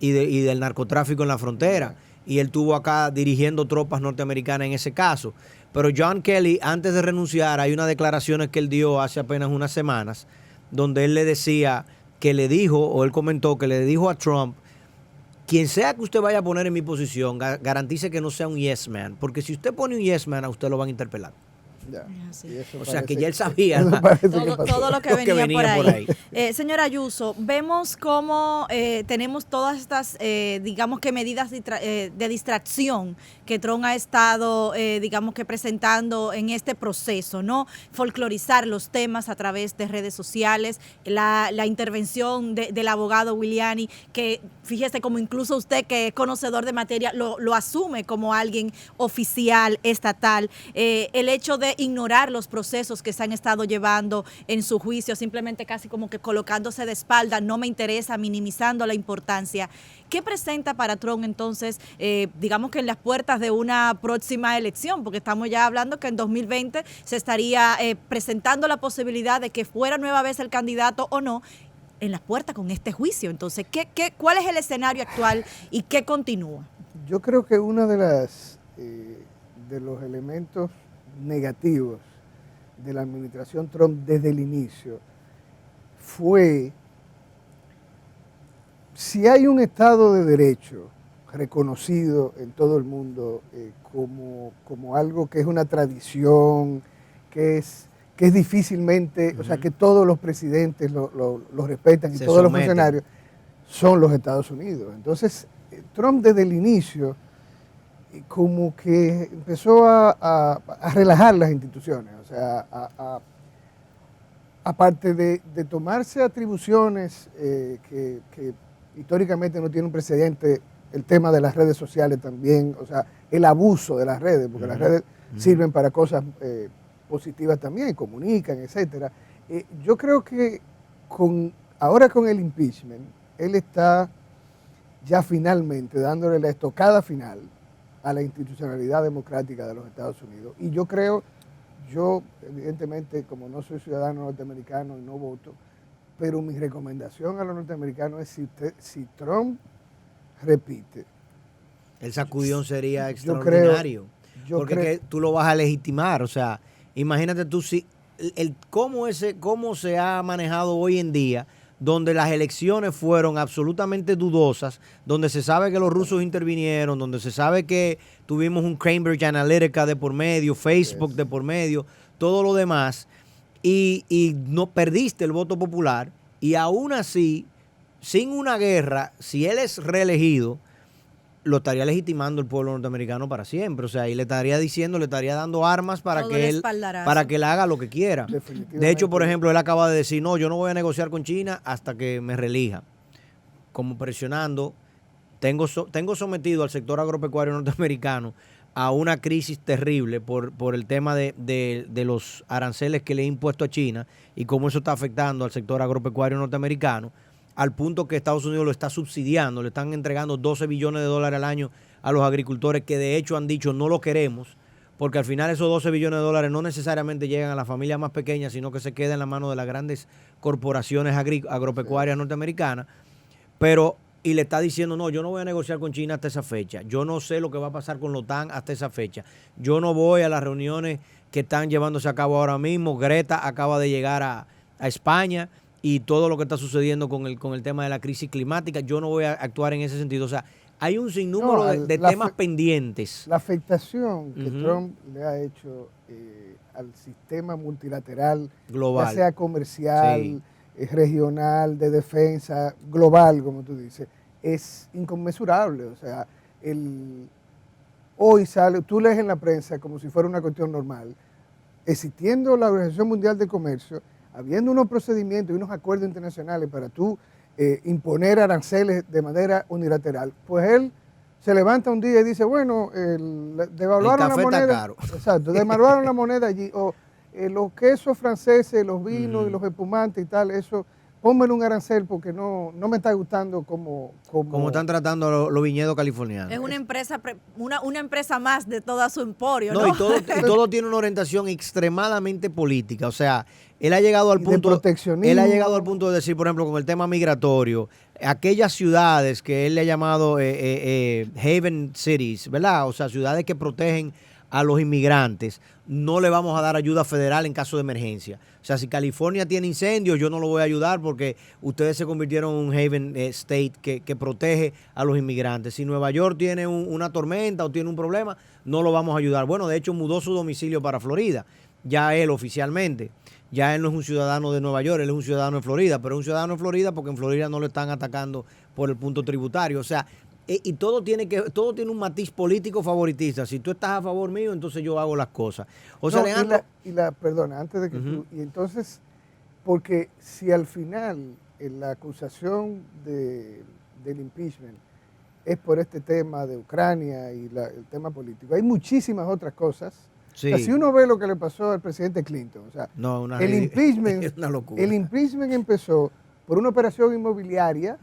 y del narcotráfico en la frontera. Y él estuvo acá dirigiendo tropas norteamericanas en ese caso. Pero John Kelly, antes de renunciar, hay unas declaraciones que él dio hace apenas unas semanas, donde él le decía que le dijo, o él comentó que le dijo a Trump, quien sea que usted vaya a poner en mi posición, garantice que no sea un yes man, porque si usted pone un yes man, a usted lo van a interpelar. Ya. Así. Y eso O sea, que parece- ya él sabía. eso parece que Todo, pasó. todo lo que Lo que venía, venía por ahí. por Señora Ayuso, vemos cómo tenemos todas estas, digamos que medidas de distracción que Trump ha estado, digamos que presentando en este proceso, ¿no? Folclorizar los temas a través de redes sociales, la intervención del abogado Giuliani, que fíjese como incluso usted que es conocedor de materia, lo asume como alguien oficial, estatal, el hecho de ignorar los procesos que se han estado llevando en su juicio, simplemente casi como que colocándose de espalda, no me interesa, minimizando la importancia. ¿Qué presenta para Trump entonces, digamos que en las puertas de una próxima elección? Porque estamos ya hablando que en 2020 se estaría presentando la posibilidad de que fuera nueva vez el candidato o no, en las puertas con este juicio. Entonces, ¿cuál es el escenario actual y qué continúa? Yo creo que uno de los elementos negativos de la administración Trump desde el inicio fue, si hay un Estado de Derecho reconocido en todo el mundo como algo que es una tradición, que es difícilmente, o sea, que todos los presidentes lo respetan y Se todos los someten. funcionarios, son los Estados Unidos. Entonces, Trump desde el inicio como que empezó a relajar las instituciones, o sea, aparte de tomarse atribuciones que históricamente no tiene un precedente, el tema de las redes sociales también, o sea, el abuso de las redes, porque las redes sirven para cosas positivas también, comunican, etcétera. Yo creo que ahora con el impeachment, él está ya finalmente dándole la estocada final a la institucionalidad democrática de los Estados Unidos. Y yo creo, evidentemente, como no soy ciudadano norteamericano y no voto, pero mi recomendación a los norteamericanos es si Trump repite. El sacudión sería Yo extraordinario. creo- porque que tú lo vas a legitimar. O sea, imagínate tú si cómo se ha manejado hoy en día, donde las elecciones fueron absolutamente dudosas, donde se sabe que los rusos intervinieron, donde se sabe que tuvimos un Cambridge Analytica de por medio, Facebook de por medio, todo lo demás, y no perdiste el voto popular, y aún así, sin una guerra, si él es reelegido, lo estaría legitimando el pueblo norteamericano para siempre. O sea, y le estaría diciendo, le estaría dando armas para Todo el que él espaldarazo. haga lo que quiera. De hecho, por ejemplo, él acaba de decir, no, yo no voy a negociar con China hasta que me reelija. Como presionando, tengo sometido al sector agropecuario norteamericano a una crisis terrible por el tema de los aranceles que le he impuesto a China y cómo eso está afectando al sector agropecuario norteamericano, al punto que Estados Unidos lo está subsidiando, le están entregando $12 billones al año a los agricultores que de hecho han dicho no lo queremos, porque al final esos $12 billones no necesariamente llegan a las familias más pequeñas, sino que se quedan en la mano de las grandes corporaciones agropecuarias norteamericanas, y le está diciendo, no, yo no voy a negociar con China hasta esa fecha, yo no sé lo que va a pasar con la OTAN hasta esa fecha, yo no voy a las reuniones que están llevándose a cabo ahora mismo, Greta acaba de llegar a España, y todo lo que está sucediendo con el tema de la crisis climática, yo no voy a actuar en ese sentido. O sea, hay un sinnúmero de temas pendientes. La afectación que Trump le ha hecho al sistema multilateral, global, ya sea comercial, regional, de defensa, global, como tú dices, es inconmensurable. O sea, hoy tú lees en la prensa como si fuera una cuestión normal, existiendo la Organización Mundial de Comercio, habiendo unos procedimientos y unos acuerdos internacionales para tú imponer aranceles de manera unilateral, pues él se levanta un día y dice, bueno, devaluaron la moneda. Está caro. Exacto, devaluaron la moneda allí, o los quesos franceses, los vinos y los espumantes y tal, eso, pónmelo un arancel porque no me está gustando como están tratando los viñedos californianos. Es una empresa, una empresa más de todo su emporio, ¿no? No, y todo tiene una orientación extremadamente política. O sea, él ha llegado al punto de decir, por ejemplo, con el tema migratorio, aquellas ciudades que él le ha llamado Haven Cities, ¿verdad? O sea, ciudades que protegen a los inmigrantes, no le vamos a dar ayuda federal en caso de emergencia. O sea, si California tiene incendios, yo no lo voy a ayudar porque ustedes se convirtieron en un Haven State que protege a los inmigrantes. Si Nueva York tiene una tormenta o tiene un problema, no lo vamos a ayudar. Bueno, de hecho, mudó su domicilio para Florida, ya él oficialmente. Ya él no es un ciudadano de Nueva York, él es un ciudadano de Florida, pero es un ciudadano de Florida porque en Florida no lo están atacando por el punto tributario. O sea, y todo tiene un matiz político favoritista. Si tú estás a favor mío, entonces yo hago las cosas. O sea, Alejandro, perdona, antes de que tú, y entonces, porque si al final la acusación del impeachment es por este tema de Ucrania y el tema político, hay muchísimas otras cosas. Sí. O sea, si uno ve lo que le pasó al presidente Clinton, o sea, el impeachment, es una locura. El impeachment empezó por una operación inmobiliaria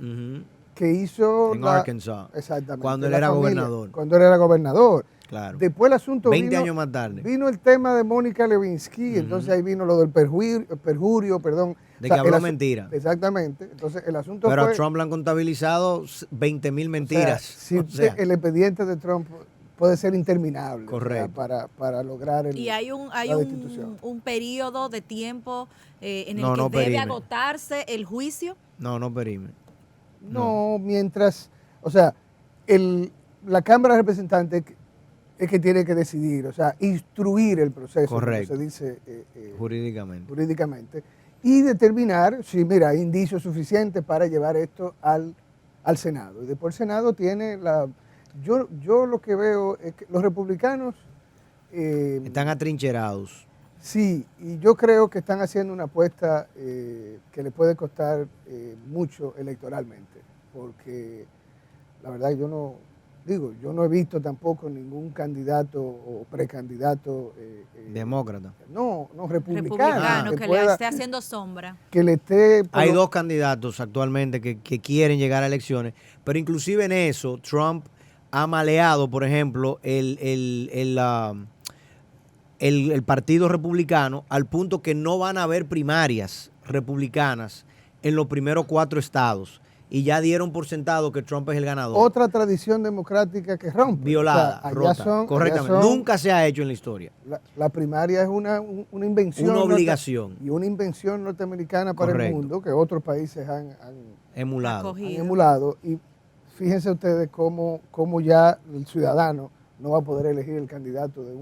que hizo en Arkansas, exactamente, cuando él era gobernador. Cuando él era gobernador. Claro. Después el asunto 20 años más tarde. Vino el tema de Mónica Lewinsky, entonces ahí vino lo del perjurio, perdón. De que habló mentira. Exactamente. Entonces el asunto Pero fue... a Trump le han contabilizado 20,000 mentiras. El expediente de Trump puede ser interminable. Correcto. Para lograr y hay un periodo de tiempo en el que debe agotarse el juicio. No perime. No, mientras, o sea, la Cámara de Representantes es que tiene que decidir, o sea, instruir el proceso, correcto, como se dice jurídicamente, y determinar si, mira, hay indicios suficientes para llevar esto al Senado. Y después el Senado tiene Yo lo que veo es que los republicanos... Están atrincherados. Sí, y yo creo que están haciendo una apuesta que le puede costar mucho electoralmente, porque la verdad yo no he visto tampoco ningún candidato o precandidato Demócrata. no, Republicano que le esté haciendo sombra. que le esté... Hay dos candidatos actualmente que quieren llegar a elecciones, pero inclusive en eso Trump ha maleado, por ejemplo, el Partido Republicano al punto que no van a haber primarias republicanas en los primeros 4 estados y ya dieron por sentado que Trump es el ganador. Otra tradición democrática que rompe. Violada, O sea, rota, correctamente. Nunca se ha hecho en la historia. La primaria es una invención. Una obligación. Y una invención norteamericana para el mundo que otros países han emulado. Y fíjense ustedes cómo ya el ciudadano no va a poder elegir el candidato de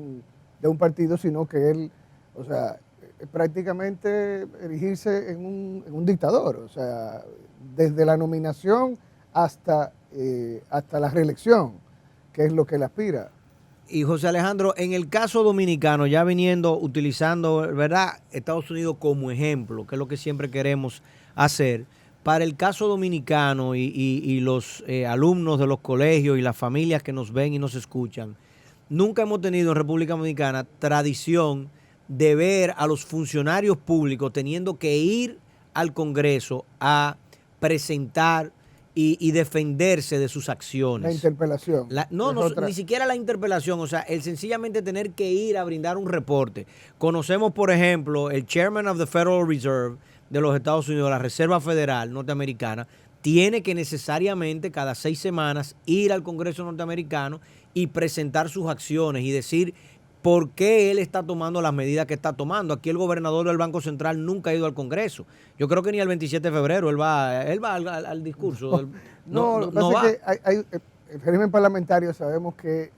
un partido, sino que él, o sea, prácticamente erigirse en un dictador, o sea, desde la nominación hasta la reelección, que es lo que él aspira. Y José Alejandro, en el caso dominicano, ya utilizando, ¿verdad?, Estados Unidos como ejemplo, que es lo que siempre queremos hacer, para el caso dominicano y los alumnos de los colegios y las familias que nos ven y nos escuchan, nunca hemos tenido en República Dominicana tradición de ver a los funcionarios públicos teniendo que ir al Congreso a presentar y defenderse de sus acciones. La interpelación. Ni siquiera la interpelación, o sea, el sencillamente tener que ir a brindar un reporte. Conocemos, por ejemplo, el Chairman of the Federal Reserve de los Estados Unidos, la Reserva Federal norteamericana, tiene que necesariamente cada 6 semanas ir al Congreso norteamericano y presentar sus acciones y decir por qué él está tomando las medidas que está tomando. Aquí el gobernador del Banco Central nunca ha ido al Congreso. Yo creo que ni el 27 de febrero él va al discurso. Lo que pasa es que el régimen parlamentario sabemos que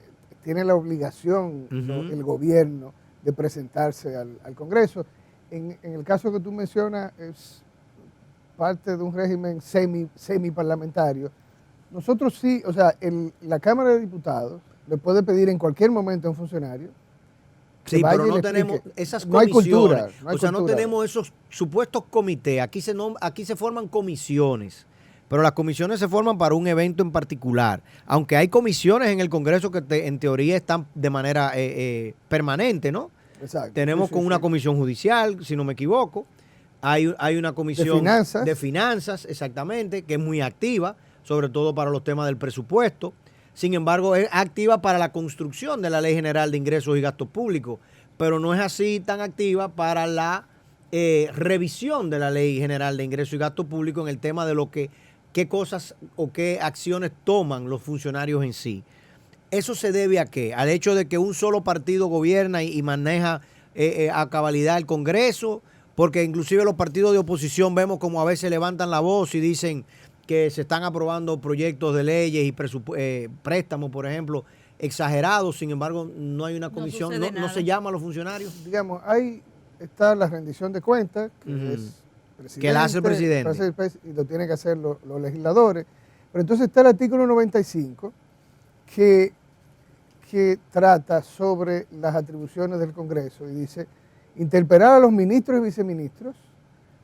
tiene la obligación el gobierno de presentarse al Congreso. En el caso que tú mencionas es parte de un régimen semi-parlamentario. Nosotros sí, o sea, la Cámara de Diputados le puede pedir en cualquier momento a un funcionario. Sí, pero no tenemos esas comisiones. No tenemos esos supuestos comités. Aquí se forman comisiones, pero las comisiones se forman para un evento en particular. Aunque hay comisiones en el Congreso que en teoría están de manera permanente, ¿no? Exacto. Tenemos una comisión judicial, si no me equivoco. Hay una comisión de finanzas, exactamente, que es muy activa, sobre todo para los temas del presupuesto. Sin embargo, es activa para la construcción de la Ley General de Ingresos y Gastos Públicos, pero no es así tan activa para la revisión de la Ley General de Ingresos y Gastos Públicos en el tema de qué cosas o qué acciones toman los funcionarios en sí. ¿Eso se debe a qué? Al hecho de que un solo partido gobierna y maneja a cabalidad el Congreso, porque inclusive los partidos de oposición vemos como a veces levantan la voz y dicen que se están aprobando proyectos de leyes y préstamos, por ejemplo, exagerados. Sin embargo, no hay una comisión, no se llama a los funcionarios. Digamos, ahí está la rendición de cuentas, que es que la hace el presidente. Y lo tienen que hacer los legisladores. Pero entonces está el artículo 95, que trata sobre las atribuciones del Congreso y dice: interpelar a los ministros y viceministros,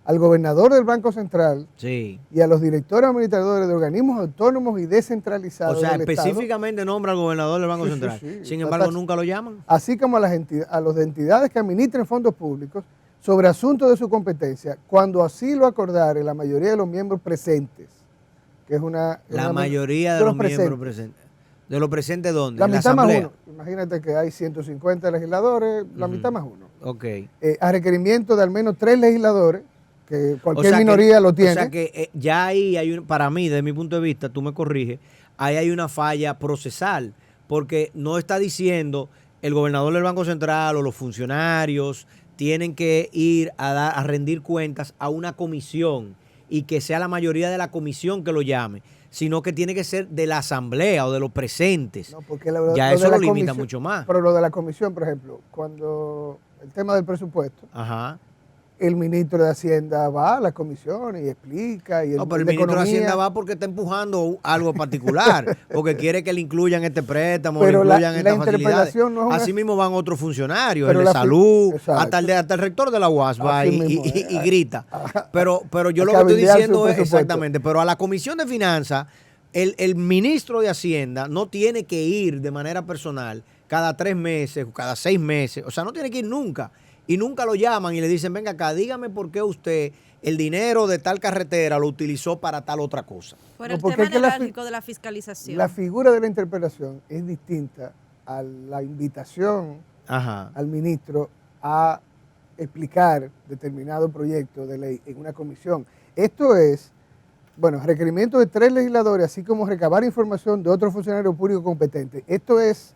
al gobernador del Banco Central y a los directores administradores de organismos autónomos y descentralizados. O sea, del específicamente Estado. Nombra al gobernador del Banco Central. Sin embargo, nunca lo llaman. Así como a las entidades que administren fondos públicos sobre asuntos de su competencia, cuando así lo acordare la mayoría de los miembros presentes, que es la mayoría de los miembros presentes. ¿De los presentes dónde? La mitad más Asamblea. uno. Imagínate que hay 150 legisladores, la mitad más uno. Ok. A requerimiento de al menos 3 legisladores, que cualquier minoría lo tiene. O sea que ya ahí hay para mí, desde mi punto de vista, tú me corriges, ahí hay una falla procesal, porque no está diciendo el gobernador del Banco Central o los funcionarios tienen que ir a rendir cuentas a una comisión y que sea la mayoría de la comisión que lo llame, sino que tiene que ser de la asamblea o de los presentes. No, porque ya eso lo limita mucho más. Pero lo de la comisión, por ejemplo, cuando el tema del presupuesto, el ministro de Hacienda va a la comisión y explica. Y No, pero el ministro de Hacienda va porque está empujando algo particular, porque quiere que le incluyan este préstamo, pero le incluyan estas facilidades. No es así mismo van otros funcionarios, pero el de salud, exacto. hasta el rector de la UAS va y grita. Pero yo lo que estoy Cabildear diciendo su es presupuesto. exactamente, pero a la Comisión de Finanzas, el ministro de Hacienda no tiene que ir de manera personal cada 3 meses, cada 6 meses, o sea, no tiene que ir nunca. Y nunca lo llaman y le dicen, venga acá, dígame por qué usted el dinero de tal carretera lo utilizó para tal otra cosa. Por No, el porque tema es que neurálgico de la fiscalización. La figura de la interpelación es distinta a la invitación al ministro a explicar determinado proyecto de ley en una comisión. Esto es, requerimiento de 3 legisladores, así como recabar información de otro funcionario público competente. Esto es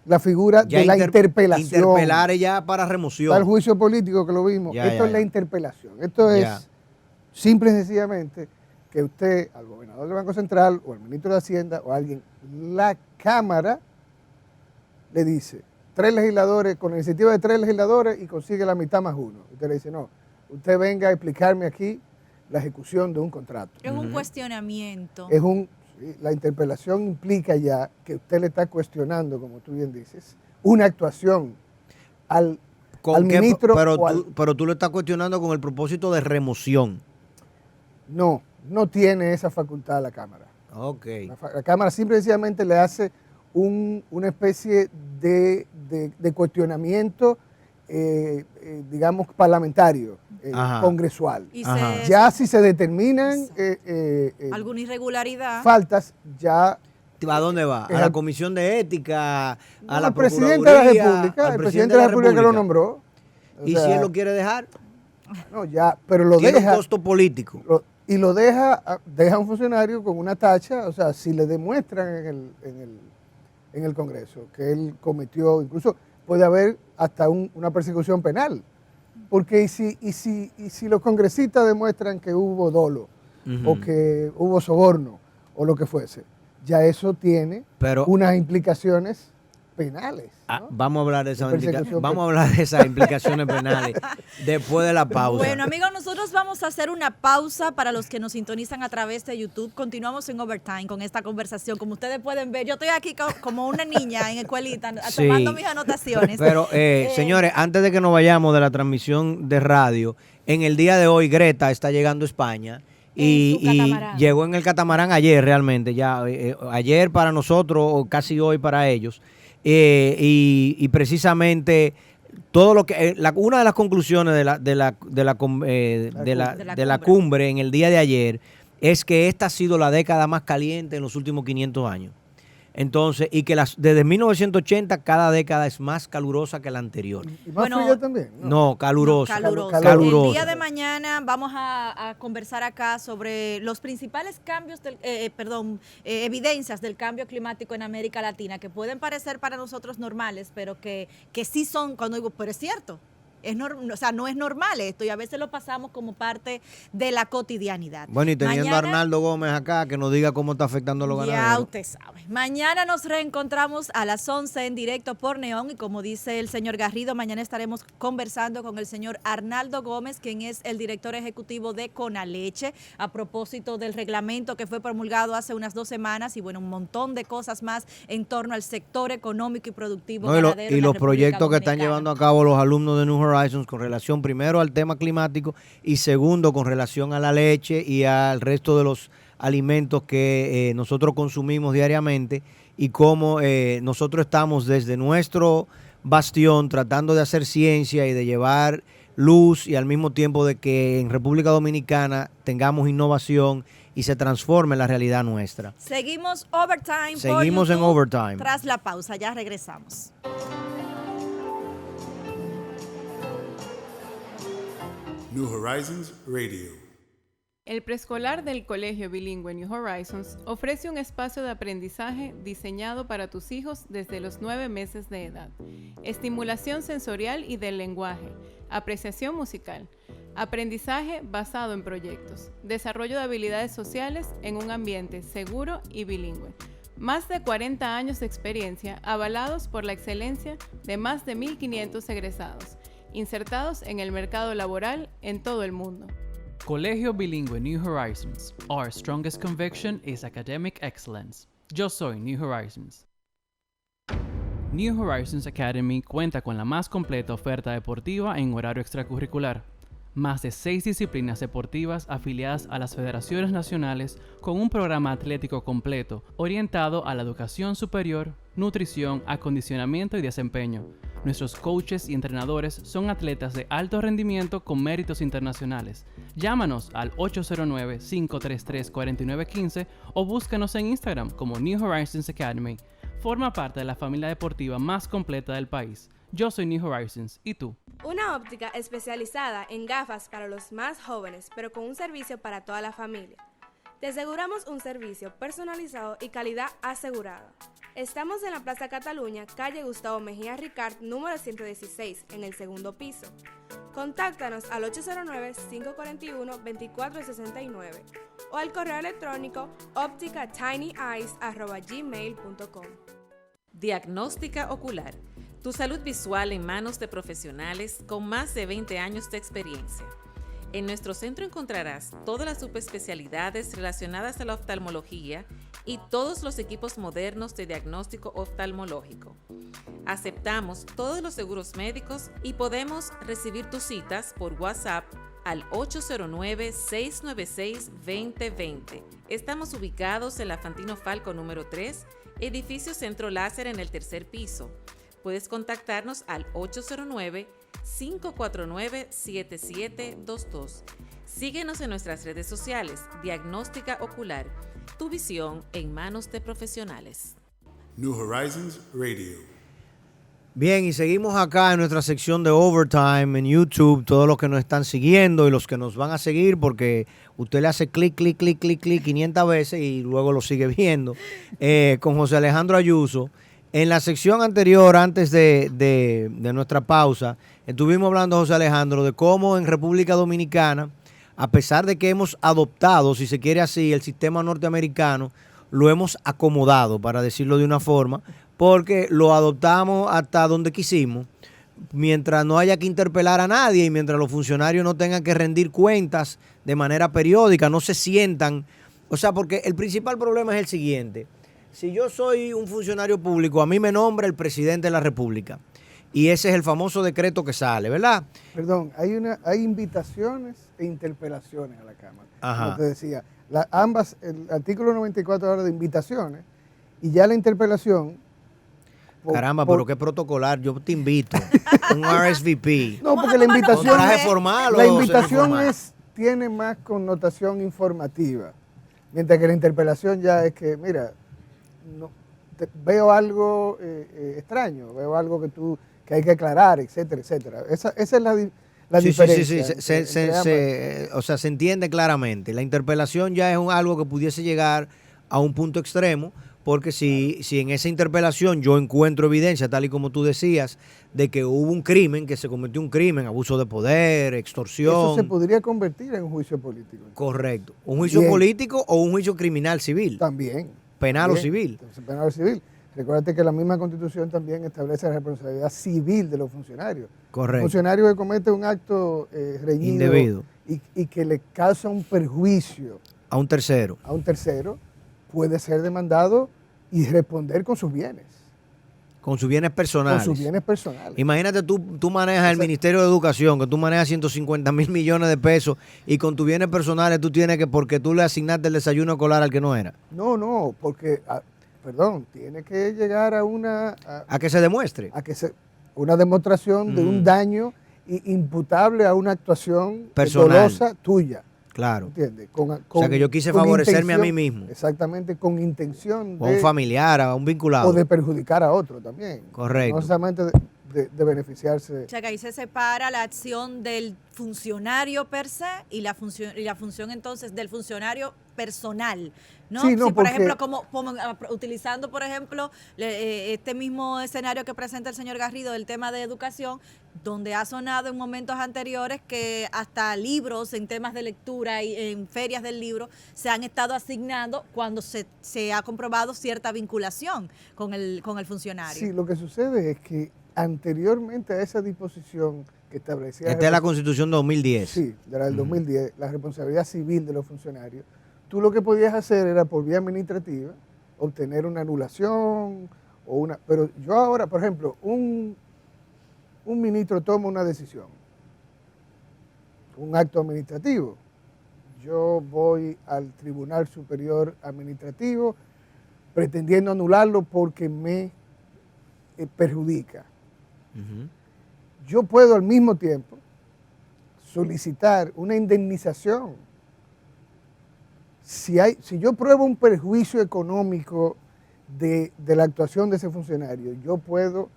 la figura Ya de la interpelación. Interpelar ya para remoción. Para el juicio político que lo vimos. Esto es la interpelación. Esto es simple y sencillamente que usted, al gobernador del Banco Central o al ministro de Hacienda o a alguien, la Cámara le dice 3 legisladores, con la iniciativa de 3 legisladores y consigue la mitad más 1. Usted le dice, no, usted venga a explicarme aquí la ejecución de un contrato. Es un cuestionamiento. La interpelación implica ya que usted le está cuestionando, como tú bien dices, una actuación al ministro. Pero tú le estás cuestionando con el propósito de remoción. No tiene esa facultad la Cámara. Ok. La Cámara simple y sencillamente le hace una especie de cuestionamiento, digamos, parlamentario, congresual. Ya si se determinan alguna irregularidad, faltas, ya... ¿A dónde va? ¿A la Comisión de Ética? ¿A la presidente de la República? El presidente de la República que lo nombró. ¿Y si él lo quiere dejar? No, ya, pero lo tiene deja... un costo político. Y lo deja a un funcionario con una tacha, o sea, si le demuestran en el Congreso que él cometió, incluso puede haber hasta una persecución penal. Porque y si los congresistas demuestran que hubo dolo o que hubo soborno o lo que fuese, ya eso tiene unas implicaciones penales, ¿no? Vamos a hablar de esas implicaciones penales después de la pausa. Bueno, amigos, nosotros vamos a hacer una pausa para los que nos sintonizan a través de YouTube. Continuamos en Overtime con esta conversación. Como ustedes pueden ver, yo estoy aquí como una niña en escuelita tomando mis anotaciones. Pero, señores, antes de que nos vayamos de la transmisión de radio, en el día de hoy Greta está llegando a España. Y llegó en el catamarán ayer realmente, ayer para nosotros o casi hoy para ellos. Y precisamente todo lo que una de las conclusiones de la cumbre en el día de ayer es que esta ha sido la década más caliente en los últimos 500 años. Entonces, y que desde 1980 cada década es más calurosa que la anterior. ¿Y más fría también? No, calurosa. El día de mañana vamos a conversar acá sobre los principales cambios, evidencias del cambio climático en América Latina, que pueden parecer para nosotros normales, pero que sí son, cuando digo, pero es cierto. No es normal esto y a veces lo pasamos como parte de la cotidianidad. Bueno, y teniendo a Arnaldo Gómez acá que nos diga cómo está afectando a los ganaderos. Ya usted sabe. Mañana nos reencontramos a las 11 en directo por Neón y como dice el señor Garrido, mañana estaremos conversando con el señor Arnaldo Gómez, quien es el director ejecutivo de Conaleche, a propósito del reglamento que fue promulgado hace unas 2 semanas y bueno, un montón de cosas más en torno al sector económico y productivo ganadero. Y los proyectos que están llevando a cabo los alumnos de New Horizons con relación primero al tema climático y segundo con relación a la leche y al resto de los alimentos que nosotros consumimos diariamente y cómo nosotros estamos desde nuestro bastión tratando de hacer ciencia y de llevar luz y al mismo tiempo de que en República Dominicana tengamos innovación y se transforme la realidad nuestra. Seguimos Overtime. Seguimos en Overtime. Tras la pausa, ya regresamos. New Horizons Radio. El preescolar del Colegio Bilingüe New Horizons ofrece un espacio de aprendizaje diseñado para tus hijos desde los 9 meses de edad. Estimulación sensorial y del lenguaje, apreciación musical, aprendizaje basado en proyectos, desarrollo de habilidades sociales en un ambiente seguro y bilingüe. Más de 40 años de experiencia avalados por la excelencia de más de 1.500 egresados. insertados en el mercado laboral en todo el mundo. Colegio Bilingüe New Horizons. Our strongest conviction is academic excellence. Yo soy New Horizons. New Horizons Academy cuenta con la más completa oferta deportiva en horario extracurricular. Más de 6 disciplinas deportivas afiliadas a las federaciones nacionales con un programa atlético completo orientado a la educación superior, nutrición, acondicionamiento y desempeño. Nuestros coaches y entrenadores son atletas de alto rendimiento con méritos internacionales. Llámanos al 809-533-4915 o búscanos en Instagram como New Horizons Academy. Forma parte de la familia deportiva más completa del país. Yo soy New Horizons, ¿y tú? Una óptica especializada en gafas para los más jóvenes, pero con un servicio para toda la familia. Te aseguramos un servicio personalizado y calidad asegurada. Estamos en la Plaza Cataluña, calle Gustavo Mejía Ricard, número 116, en el segundo piso. Contáctanos al 809-541-2469 o al correo electrónico opticatineyeyes@gmail.com. Diagnóstica ocular. Tu salud visual en manos de profesionales con más de 20 años de experiencia. En nuestro centro encontrarás todas las subespecialidades relacionadas a la oftalmología y todos los equipos modernos de diagnóstico oftalmológico. Aceptamos todos los seguros médicos y podemos recibir tus citas por WhatsApp al 809-696-2020. Estamos ubicados en la Fantino Falco número 3, edificio Centro Láser en el tercer piso. Puedes contactarnos al 809-549-7722. Síguenos en nuestras redes sociales. Diagnóstica Ocular. Tu visión en manos de profesionales. New Horizons Radio. Bien, y seguimos acá en nuestra sección de Overtime en YouTube, todos los que nos están siguiendo y los que nos van a seguir, porque usted le hace clic, clic, clic, clic, clic 500 veces y luego lo sigue viendo, con José Alejandro Ayuso. En la sección anterior, antes de nuestra pausa, estuvimos hablando, José Alejandro, de cómo en República Dominicana, a pesar de que hemos adoptado, si se quiere así, el sistema norteamericano, lo hemos acomodado, para decirlo de una forma, porque lo adoptamos hasta donde quisimos, mientras no haya que interpelar a nadie y mientras los funcionarios no tengan que rendir cuentas de manera periódica, no se sientan. O sea, porque el principal problema es el siguiente. Si yo soy un funcionario público, a mí me nombra el presidente de la República. Y ese es el famoso decreto que sale, ¿verdad? Perdón, hay invitaciones e interpelaciones a la Cámara. Ajá. Como te decía, ambas, el artículo 94 habla de invitaciones y ya la interpelación... Caramba, pero qué protocolar, yo te invito. Un RSVP. No, porque la invitación... ¿Con traje formal o la invitación semiformal? tiene más connotación informativa, mientras que la interpelación ya es que, mira, no, veo algo extraño, veo algo que hay que aclarar, etcétera, etcétera. Esa es la diferencia. Sí, o sea, se entiende claramente. La interpelación ya es algo que pudiese llegar a un punto extremo, porque si en esa interpelación yo encuentro evidencia, tal y como tú decías, de que hubo un crimen, que se cometió un crimen, abuso de poder, extorsión. Eso se podría convertir en un juicio político. Correcto. ¿Un juicio político o un juicio criminal civil? También. ¿Penal o civil? Penal o civil. Recuérdate que la misma Constitución también establece la responsabilidad civil de los funcionarios. Correcto. Un funcionario que comete un acto reñido indebido y que le causa un perjuicio a un tercero, puede ser demandado y responder con sus bienes. Con sus bienes personales. Con sus bienes personales. Imagínate tú manejas el Ministerio de Educación, que tú manejas 150 mil millones de pesos y con tus bienes personales tú tienes que, porque tú le asignaste el desayuno escolar al que no era. No, porque, tiene que llegar a una... A que se demuestre. Una demostración de un daño imputable a una actuación personal, dolosa tuya. Claro. ¿Entiendes? O sea, que yo quise favorecerme a mí mismo. Exactamente, con intención o a un familiar, a un vinculado. O de perjudicar a otro también. Correcto. No solamente de beneficiarse. O sea, que ahí se separa la acción del funcionario per se y la función entonces del funcionario personal, ¿no? Sí, no, si, por porque, ejemplo, como utilizando, por ejemplo, este mismo escenario que presenta el señor Garrido del tema de educación, donde ha sonado en momentos anteriores que hasta libros en temas de lectura y en ferias del libro se han estado asignando cuando se ha comprobado cierta vinculación con el funcionario. Sí, lo que sucede es que anteriormente a esa disposición que establecía... Esta es la Constitución 2010. Sí, de la del 2010, la responsabilidad civil de los funcionarios. Tú lo que podías hacer era por vía administrativa obtener una anulación o una... Pero yo ahora, por ejemplo, un ministro toma una decisión, un acto administrativo. Yo voy al Tribunal Superior Administrativo pretendiendo anularlo porque me perjudica. Yo puedo al mismo tiempo solicitar una indemnización. Si yo pruebo un perjuicio económico de la actuación de ese funcionario, yo puedo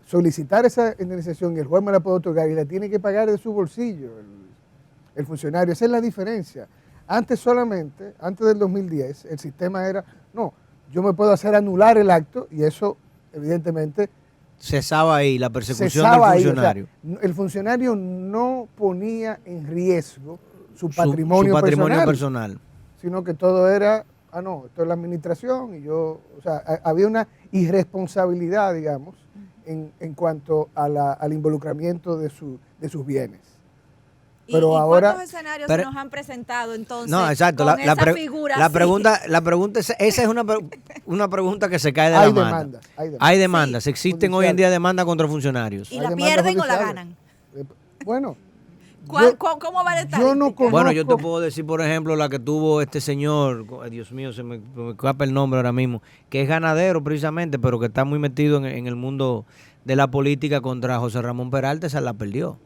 solicitar esa indemnización y el juez me la puede otorgar y la tiene que pagar de su bolsillo el funcionario. Esa es la diferencia. Antes del 2010, el sistema era, no, yo me puedo hacer anular el acto y eso evidentemente cesaba ahí la persecución del funcionario. O sea, el funcionario no ponía en riesgo su patrimonio personal, sino que todo era, no, esto es la administración y o sea, había una irresponsabilidad, digamos, en cuanto al involucramiento de sus bienes. Pero ahora, ¿cuántos escenarios se nos han presentado entonces? No, exacto. Con esa figura la así? pregunta esa es una pregunta que se cae de la mano. Hay demandas. Sí. Existen hoy en día demandas contra funcionarios. ¿Y la pierden o la ganan? Bueno. ¿Cómo va a estar? Bueno, yo te puedo decir, por ejemplo, la que tuvo este señor, Dios mío, se me escapa el nombre ahora mismo, que es ganadero precisamente, pero que está muy metido en el mundo de la política contra José Ramón Peralta, esa la perdió.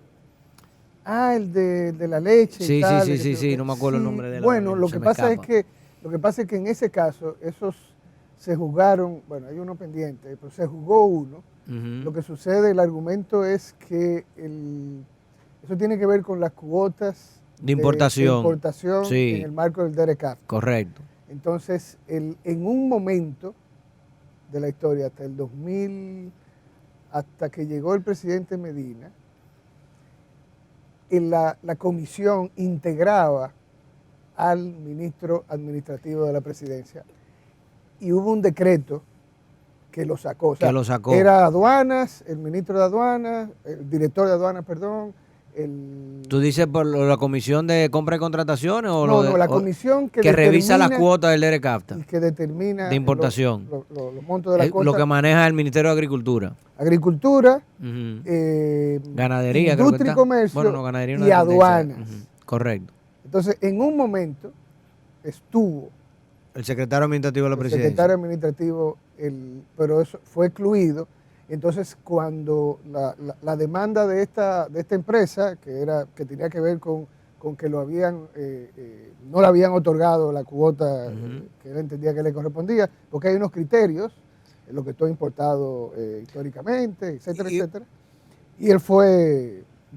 El de la leche. Sí, y tal, sí, no me acuerdo el nombre de la. Bueno, lo que pasa es que en ese caso, esos se juzgaron, bueno, hay uno pendiente, pero se juzgó uno. Lo que sucede, el argumento es que eso tiene que ver con las cuotas de importación, sí, en el marco del DERECAF. Correcto. Entonces, en un momento de la historia, hasta el 2000, hasta que llegó el presidente Medina, la comisión integraba al ministro administrativo de la presidencia y hubo un decreto que lo sacó. O sea, era aduanas, el ministro de aduanas, el director de aduanas, perdón. ¿Tú dices por la comisión de compra y contrataciones? No, la comisión que revisa las cuotas del DERECAFTA. Y que determina de importación. Los montos de la cuota. Lo que maneja el Ministerio de Agricultura. Agricultura, ganadería, industria y comercio, ganadería y aduanas. Correcto. Entonces, en un momento estuvo el secretario administrativo de la presidencia. El secretario administrativo, pero eso fue excluido. Entonces, cuando la demanda de esta empresa, que tenía que ver con que no le habían otorgado la cuota que él entendía que le correspondía, porque hay unos criterios, lo que todo importado históricamente, etcétera, etcétera. Y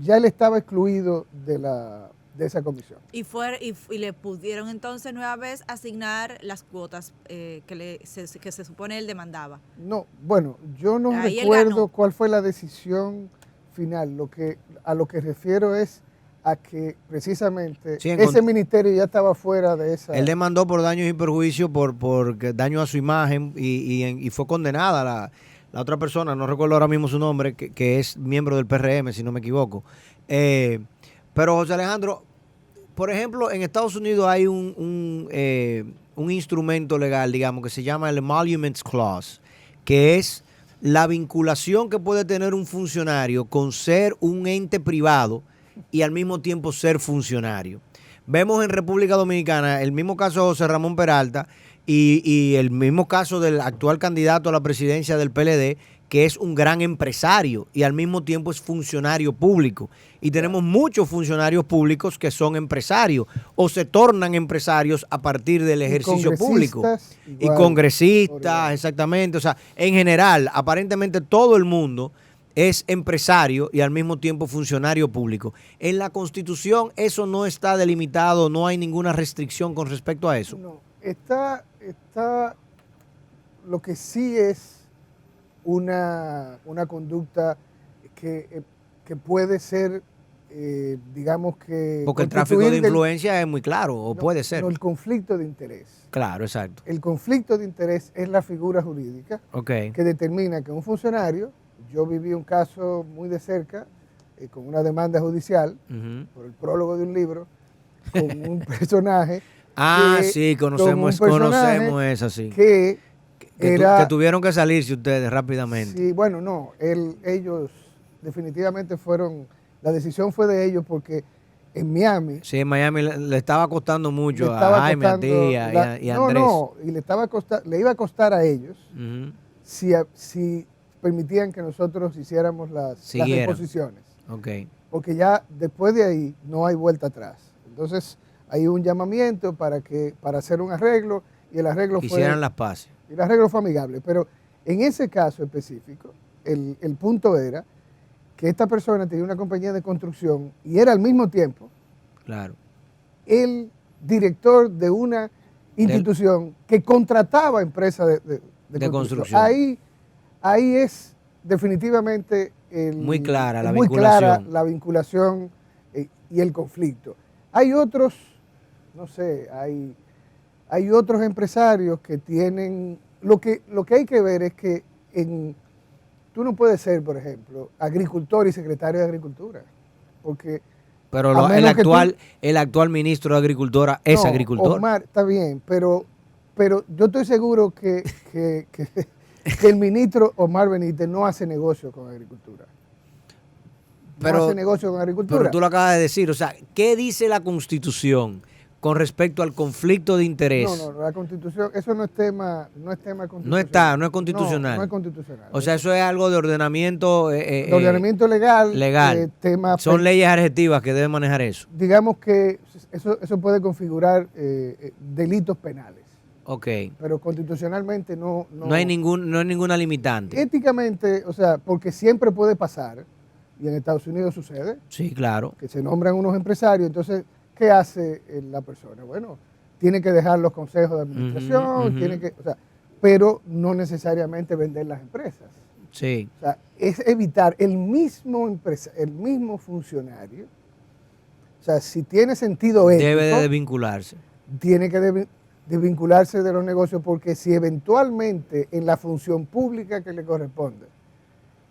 ya él estaba excluido de esa comisión. Y le pudieron entonces nueva vez asignar las cuotas que se supone él demandaba. No, bueno, yo no recuerdo cuál fue la decisión final. A lo que refiero es a que precisamente ese ministerio ya estaba fuera de esa... Él demandó por daños y perjuicios por daño a su imagen y fue condenada la otra persona, no recuerdo ahora mismo su nombre, que es miembro del PRM, si no me equivoco. Pero José Alejandro, por ejemplo, en Estados Unidos hay un instrumento legal, digamos, que se llama el Emoluments Clause, que es la vinculación que puede tener un funcionario con ser un ente privado y al mismo tiempo ser funcionario. Vemos en República Dominicana el mismo caso de José Ramón Peralta y el mismo caso del actual candidato a la presidencia del PLD, que es un gran empresario y al mismo tiempo es funcionario público. Y tenemos muchos funcionarios públicos que son empresarios o se tornan empresarios a partir del ejercicio público. Y congresistas, exactamente. O sea, en general, aparentemente todo el mundo es empresario y al mismo tiempo funcionario público. En la Constitución eso no está delimitado, no hay ninguna restricción con respecto a eso. No, está lo que sí es una conducta que puede ser, digamos que... Porque el tráfico de influencia es muy claro, o puede ser. No, el conflicto de interés. Claro, exacto. El conflicto de interés es la figura jurídica que determina que un funcionario, yo viví un caso muy de cerca, con una demanda judicial por el prólogo de un libro con un personaje. Sí, conocemos esa, sí. Que tuvieron que salirse ustedes rápidamente. Sí, bueno, no, ellos definitivamente la decisión fue de ellos porque en Miami. Sí, en Miami le estaba costando mucho a Jaime, a ti y a Andrés. Y le iba a costar a ellos si permitían que nosotros hiciéramos las deposiciones. Okay. Porque ya después de ahí no hay vuelta atrás. Entonces hay un llamamiento para hacer un arreglo y el arreglo hicieran las paces. Y el arreglo fue amigable. Pero en ese caso específico, el punto era que esta persona tenía una compañía de construcción y era al mismo tiempo el director de una institución que contrataba empresas de construcción. Ahí es definitivamente muy clara la vinculación y el conflicto. Hay otros, no sé, hay otros empresarios que tienen, lo que hay que ver es que tú no puedes ser, por ejemplo, agricultor y secretario de Agricultura, porque... Pero el actual ministro de Agricultura es agricultor. Omar, está bien, pero yo estoy seguro que el ministro Omar Benítez no hace negocio con agricultura. No hace negocio con agricultura. Pero tú lo acabas de decir, o sea, ¿qué dice la Constitución con respecto al conflicto de interés? No, la Constitución, eso no es tema constitucional. No es constitucional. No es constitucional. O sea, eso es algo de ordenamiento... de ordenamiento legal. Son leyes adjetivas que deben manejar eso. Digamos que eso puede configurar delitos penales. Ok. Pero constitucionalmente no hay ninguna limitante. Éticamente, o sea, porque siempre puede pasar, y en Estados Unidos sucede. Sí, claro. Que se nombran unos empresarios, entonces, ¿qué hace la persona? Bueno, tiene que dejar los consejos de administración, pero no necesariamente vender las empresas. Sí. O sea, es evitar el mismo funcionario, o sea, si tiene sentido ético, debe de desvincularse. Tiene que desvincularse de los negocios, porque si eventualmente en la función pública que le corresponde,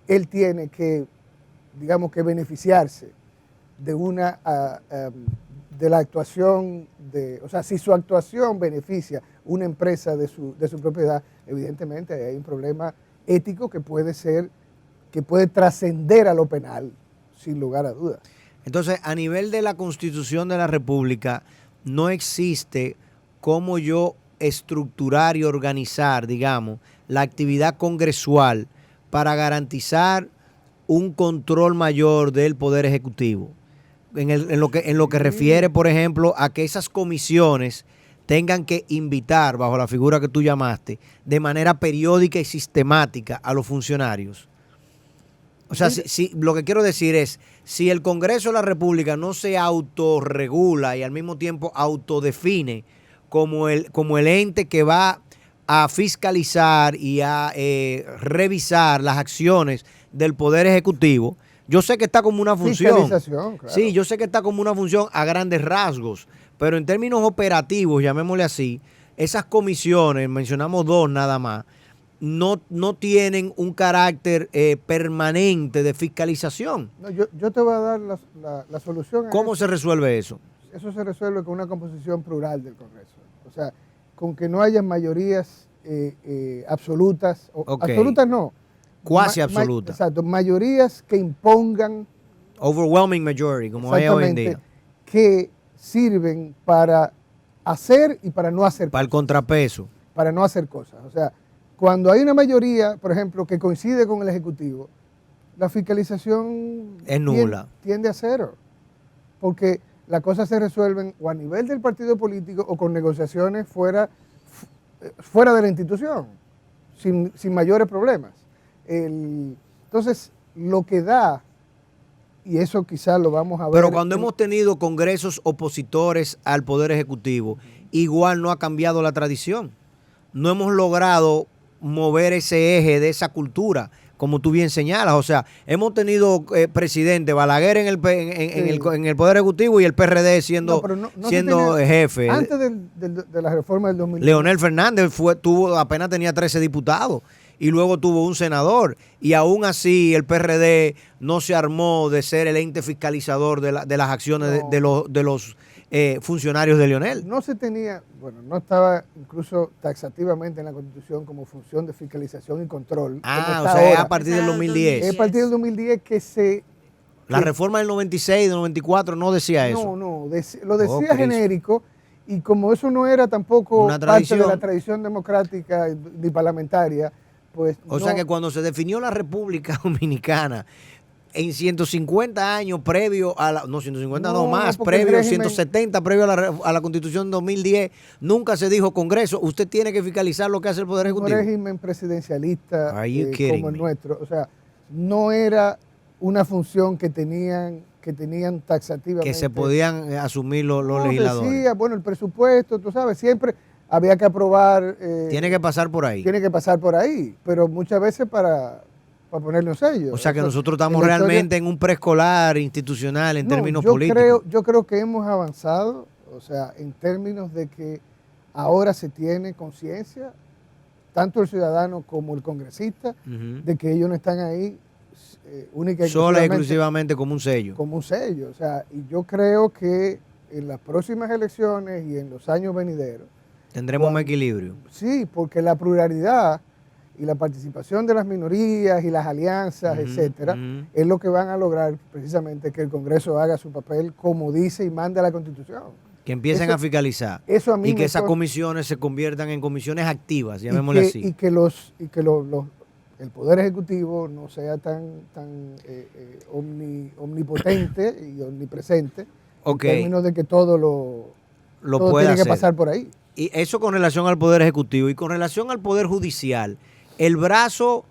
él tiene que, digamos, que beneficiarse de la actuación o sea, si su actuación beneficia una empresa de su propiedad, evidentemente hay un problema ético que puede trascender a lo penal, sin lugar a dudas. Entonces, a nivel de la Constitución de la República, no existe cómo yo estructurar y organizar, digamos, la actividad congresual para garantizar un control mayor del Poder Ejecutivo. En lo que refiere, por ejemplo, a que esas comisiones tengan que invitar, bajo la figura que tú llamaste, de manera periódica y sistemática a los funcionarios. O sea, si lo que quiero decir es, si el Congreso de la República no se autorregula y al mismo tiempo autodefine como el ente que va a fiscalizar y a revisar las acciones del Poder Ejecutivo, yo sé que está como una función. Claro. Sí, yo sé que está como una función a grandes rasgos, pero en términos operativos, llamémosle así, esas comisiones, mencionamos dos nada más, no tienen un carácter permanente de fiscalización. No, yo te voy a dar la solución. ¿Cómo se resuelve eso? Eso se resuelve con una composición plural del Congreso. O sea, con que no haya mayorías absolutas. Absolutas no. Cuasi absolutas. Exacto. Mayorías que impongan. Overwhelming majority, como hay hoy en día. Que sirven para hacer y para no hacer para cosas. El contrapeso. Para no hacer cosas. O sea, cuando hay una mayoría, por ejemplo, que coincide con el Ejecutivo, la fiscalización es nula. Tiende a cero. Porque las cosas se resuelven o a nivel del partido político o con negociaciones fuera de la institución, sin mayores problemas. Entonces, lo que da, y eso quizás lo vamos a ver. Pero cuando hemos tenido congresos opositores al Poder Ejecutivo, igual no ha cambiado la tradición. No hemos logrado mover ese eje de esa cultura, como tú bien señalas. O sea, hemos tenido presidente Balaguer en el Poder Ejecutivo y el PRD siendo jefe. Antes de la reforma del 2000. Leonel Fernández apenas tenía 13 diputados. y luego tuvo un senador. Y aún así el PRD no se armó de ser el ente fiscalizador de las acciones de los funcionarios de Leonel. No se tenía, bueno, no estaba incluso taxativamente en la Constitución como función de fiscalización y control. Ah, o sea, es a partir del Exacto, 2010. Es a partir del 2010 que se... La reforma del 96, del 94 no decía eso. No, lo decía Cristo. genérico, y como eso no era tampoco Una parte de tradición. la tradición democrática ni parlamentaria, pues O no, sea que cuando se definió la República Dominicana, en 150 años previo a la, no 150 no, No, más, porque el previo, régimen- 170 previo a la Constitución 2010, nunca se dijo Congreso, usted tiene que fiscalizar lo que hace el Poder un Ejecutivo. régimen presidencialista Are you kidding como el me? nuestro, o sea, no era una función que tenían taxativamente. Que se podían asumir los No, legisladores. decía, bueno, el presupuesto, tú sabes, siempre había que aprobar. Tiene que pasar por ahí. Tiene que pasar por ahí, pero muchas veces para ponerle un sello. O sea que Eso, nosotros en estamos la historia- realmente en un preescolar institucional en No, términos políticos. yo creo que hemos avanzado, o sea, en términos de que ahora se tiene conciencia, tanto el ciudadano como el congresista, Ujú. de que ellos no están ahí única y Sola y exclusivamente exclusivamente como un sello. como un sello. O sea, y yo creo que en las próximas elecciones y en los años venideros, Tendremos un equilibrio. sí, porque la pluralidad y la participación de las minorías y las alianzas, Ujú, etcétera, ujú. es lo que van a lograr precisamente que el Congreso haga su papel como dice y manda la Constitución. Que empiecen Eso- a fiscalizar. eso a mí y que me esas causa- comisiones se conviertan en comisiones activas, Y llamémosle que, así. y que el Poder Ejecutivo no sea tan omnipotente y omnipresente Ok. en términos de que todo todo puede tiene que hacer. pasar por ahí. Y eso con relación al Poder Ejecutivo y con relación al Poder Judicial. El brazo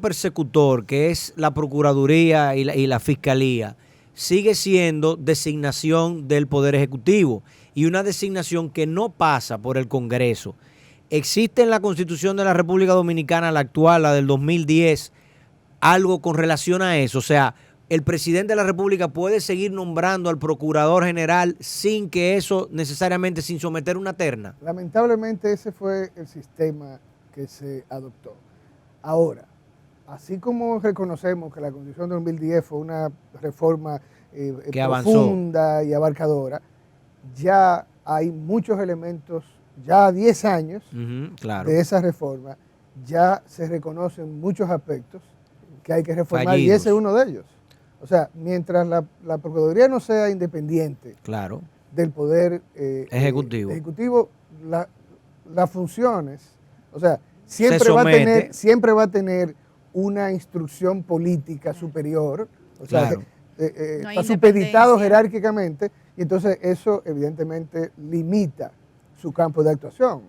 persecutor, que es la Procuraduría y la Fiscalía, sigue siendo designación del Poder Ejecutivo y una designación que no pasa por el Congreso. ¿Existe en la Constitución de la República Dominicana, la actual, la del 2010, algo con relación a eso? O sea, ¿el presidente de la República puede seguir nombrando al Procurador General sin que eso necesariamente, sin someter una terna? Lamentablemente ese fue el sistema que se adoptó. Ahora, así como reconocemos que la Constitución de 2010 fue una reforma Que avanzó. profunda y abarcadora, ya hay muchos elementos, ya a 10 años Ujú, claro. de esa reforma, ya se reconocen muchos aspectos que hay que reformar y Fallidos. ese es uno de ellos. O sea, mientras la Procuraduría no sea independiente Claro. del Poder Ejecutivo. las funciones, o sea, siempre va a tener una instrucción política superior, o sea, Claro. No hay está supeditado independencia. jerárquicamente, y entonces eso evidentemente limita su campo de actuación,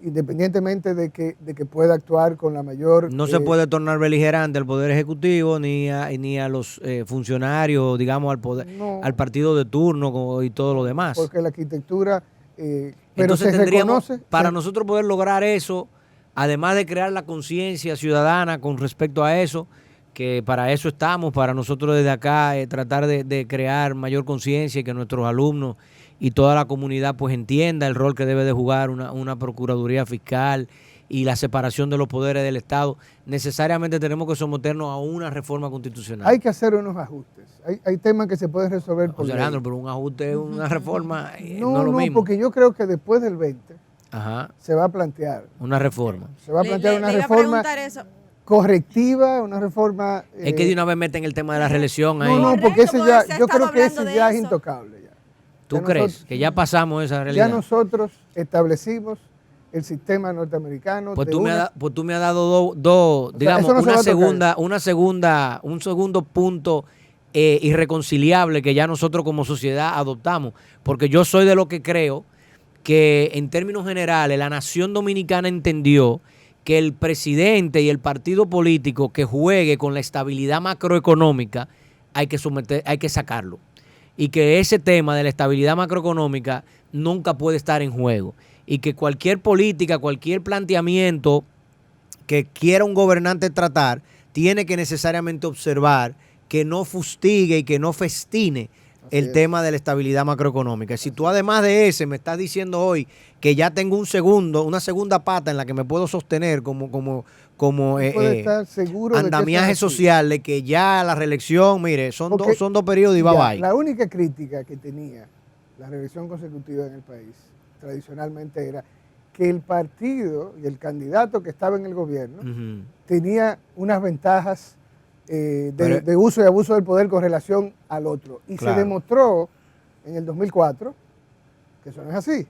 independientemente de que pueda actuar con la mayor... No se puede tornar beligerante al Poder Ejecutivo ni a los funcionarios, digamos, No. al partido de turno y todo lo demás. Porque la arquitectura... pero Entonces se tendríamos, reconoce... para nosotros poder lograr eso, además de crear la conciencia ciudadana con respecto a eso, que para eso estamos, para nosotros desde acá tratar de crear mayor conciencia y que nuestros alumnos y toda la comunidad pues entienda el rol que debe de jugar una Procuraduría Fiscal y la separación de los poderes del Estado, necesariamente tenemos que someternos a una reforma constitucional. Hay que hacer unos ajustes. Hay temas que se pueden resolver por José ley. Alejandro, pero un ajuste, una reforma, no No, es lo no, mismo. porque yo creo que después del 20 Ajá, se va a plantear. una reforma. Se va a plantear una le iba a reforma preguntar eso. correctiva, una reforma... Es que de una vez meten el tema de la reelección ahí. No, porque ese Correcto, ya, porque se ha yo creo estado que ese hablando de ya es eso. intocable. Ya. ¿Tú Ya crees nosotros- que ya pasamos esa realidad? Ya nosotros establecimos el sistema norteamericano. Pues de tú, una- me has dado dos, digamos, eso no se va a un segundo punto irreconciliable que ya nosotros como sociedad adoptamos. Porque yo soy de lo que creo que en términos generales la nación dominicana entendió que el presidente y el partido político que juegue con la estabilidad macroeconómica hay que sacarlo. Y que ese tema de la estabilidad macroeconómica nunca puede estar en juego. Y que cualquier política, cualquier planteamiento que quiera un gobernante tratar, tiene que necesariamente observar que no fustigue y que no festine el es. tema de la estabilidad macroeconómica. Si tú además de ese me estás diciendo hoy que ya tengo una segunda pata en la que me puedo sostener como Puede estar seguro de que andamiaje eso es así. social, de que ya la reelección, mire, son Porque dos periodos y ya, bye bye. la única crítica que tenía la reelección consecutiva en el país tradicionalmente era que el partido y el candidato que estaba en el gobierno Ujú. tenía unas ventajas Pero- de uso y abuso del poder con relación al otro. Y Claro. se demostró en el 2004 que eso no es así,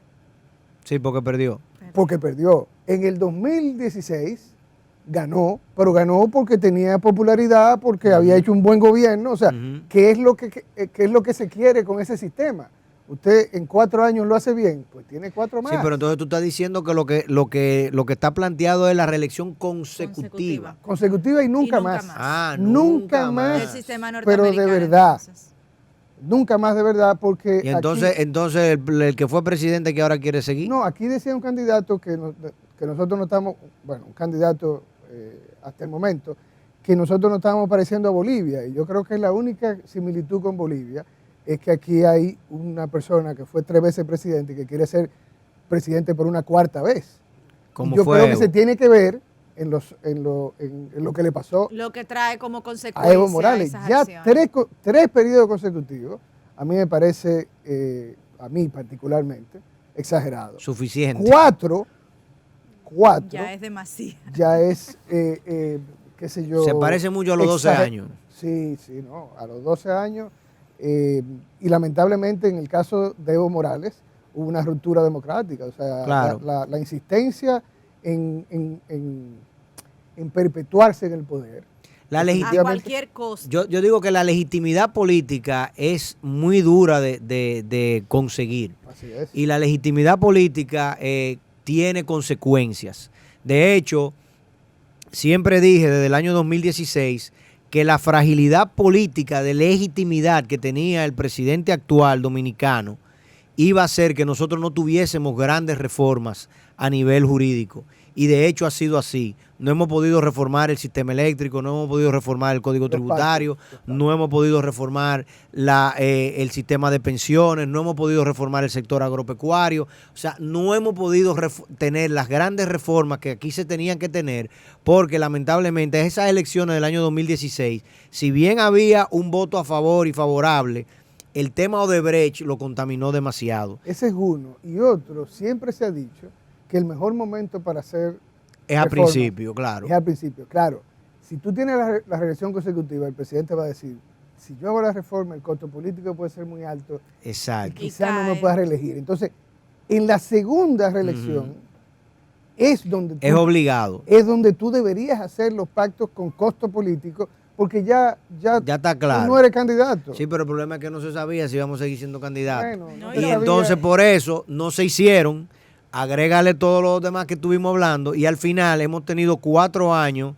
Sí, porque perdió. porque perdió. En el 2016 ganó, pero ganó porque tenía popularidad, porque había hecho un buen gobierno. O sea, Ujú. ¿qué es lo que se quiere con ese sistema? Usted en 4 años lo hace bien, pues tiene 4 más. Sí, pero entonces tú estás diciendo que lo que está planteado es la reelección consecutiva. Consecutiva y nunca, nunca más. más. Ah, Nunca más. El sistema Pero de norteamericano. verdad. entonces. Nunca más de verdad, porque Y entonces, aquí, el que fue presidente que ahora quiere seguir. no, aquí decía un candidato que nosotros no estamos, bueno, un candidato hasta el momento, que nosotros no estábamos pareciendo a Bolivia. Y yo creo que la única similitud con Bolivia es que aquí hay una persona que fue 3 veces presidente y que quiere ser presidente por una 4ª vez. Como Y yo fue creo que Evo. se tiene que ver en lo que le pasó Lo que trae como a consecuencia Evo Morales. esas Ya acciones. 3 periodos consecutivos, a mí me parece, a mí particularmente, exagerado. Suficiente. 4 Ya es demasiado. ya es, qué sé yo. Se parece mucho a los 12 años. Sí, sí, no, a los 12 años. Y lamentablemente en el caso de Evo Morales hubo una ruptura democrática. O sea, Claro. la insistencia en perpetuarse en el poder. La A legitimidad. cualquier costo. Yo digo que la legitimidad política es muy dura de conseguir. Así es. Y la legitimidad política tiene consecuencias. De hecho, siempre dije desde el año 2016 que la fragilidad política de legitimidad que tenía el presidente actual dominicano iba a hacer que nosotros no tuviésemos grandes reformas a nivel jurídico. Y de hecho ha sido así. No hemos podido reformar el sistema eléctrico, no hemos podido reformar el código tributario, no hemos podido reformar el sistema de pensiones, no hemos podido reformar el sector agropecuario. O sea, no hemos podido tener las grandes reformas que aquí se tenían que tener, porque lamentablemente esas elecciones del año 2016, si bien había un voto a favor y favorable, el tema Odebrecht lo contaminó demasiado. Ese es uno. Y otro, siempre se ha dicho que el mejor momento para hacer Es al reformas principio, claro. es al principio. Claro, si tú tienes la reelección consecutiva, el presidente va a decir, si yo hago la reforma, el costo político puede ser muy alto y Exacto. quizás no me cae. pueda reelegir. Entonces, en la segunda reelección es donde Es obligado. es donde tú deberías hacer los pactos con costo político, porque ya Ya está tú claro. no eres candidato. Sí, pero el problema es que no se sabía si íbamos a seguir siendo candidatos. Bueno, No, se Y sabía. entonces por eso no se hicieron. Agrégale todos los demás que estuvimos hablando y al final hemos tenido 4 años,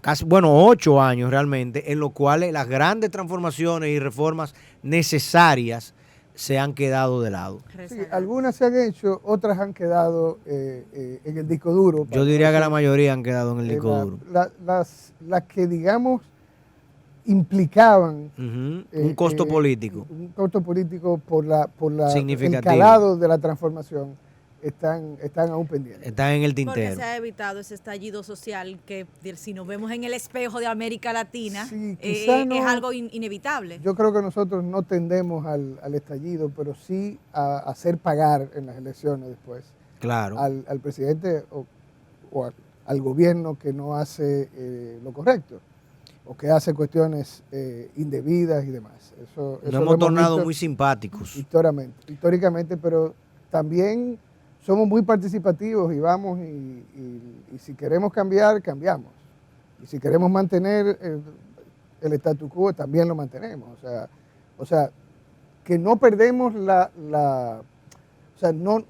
casi, bueno, 8 años realmente, en los cuales las grandes transformaciones y reformas necesarias se han quedado de lado. Sí, algunas se han hecho, otras han quedado en el disco duro. Yo diría que la mayoría han quedado en el disco duro. Las que, digamos, implicaban Ujú. Un costo político. un costo político por el Significativo. calado de la transformación están aún pendientes. Están en el Porque tintero. se ha evitado ese estallido social que si nos vemos en el espejo de América Latina, Sí, quizá no. es algo inevitable. Yo creo que nosotros no tendemos al estallido, pero sí a hacer pagar en las elecciones después Claro. al presidente o al gobierno que no hace lo correcto o que hace cuestiones indebidas y demás. Eso Nos lo hemos tornado visto muy simpáticos. históricamente, pero también somos muy participativos y vamos y si queremos cambiar, cambiamos. Y si queremos mantener el statu quo, también lo mantenemos. O sea que no perdemos o sea, no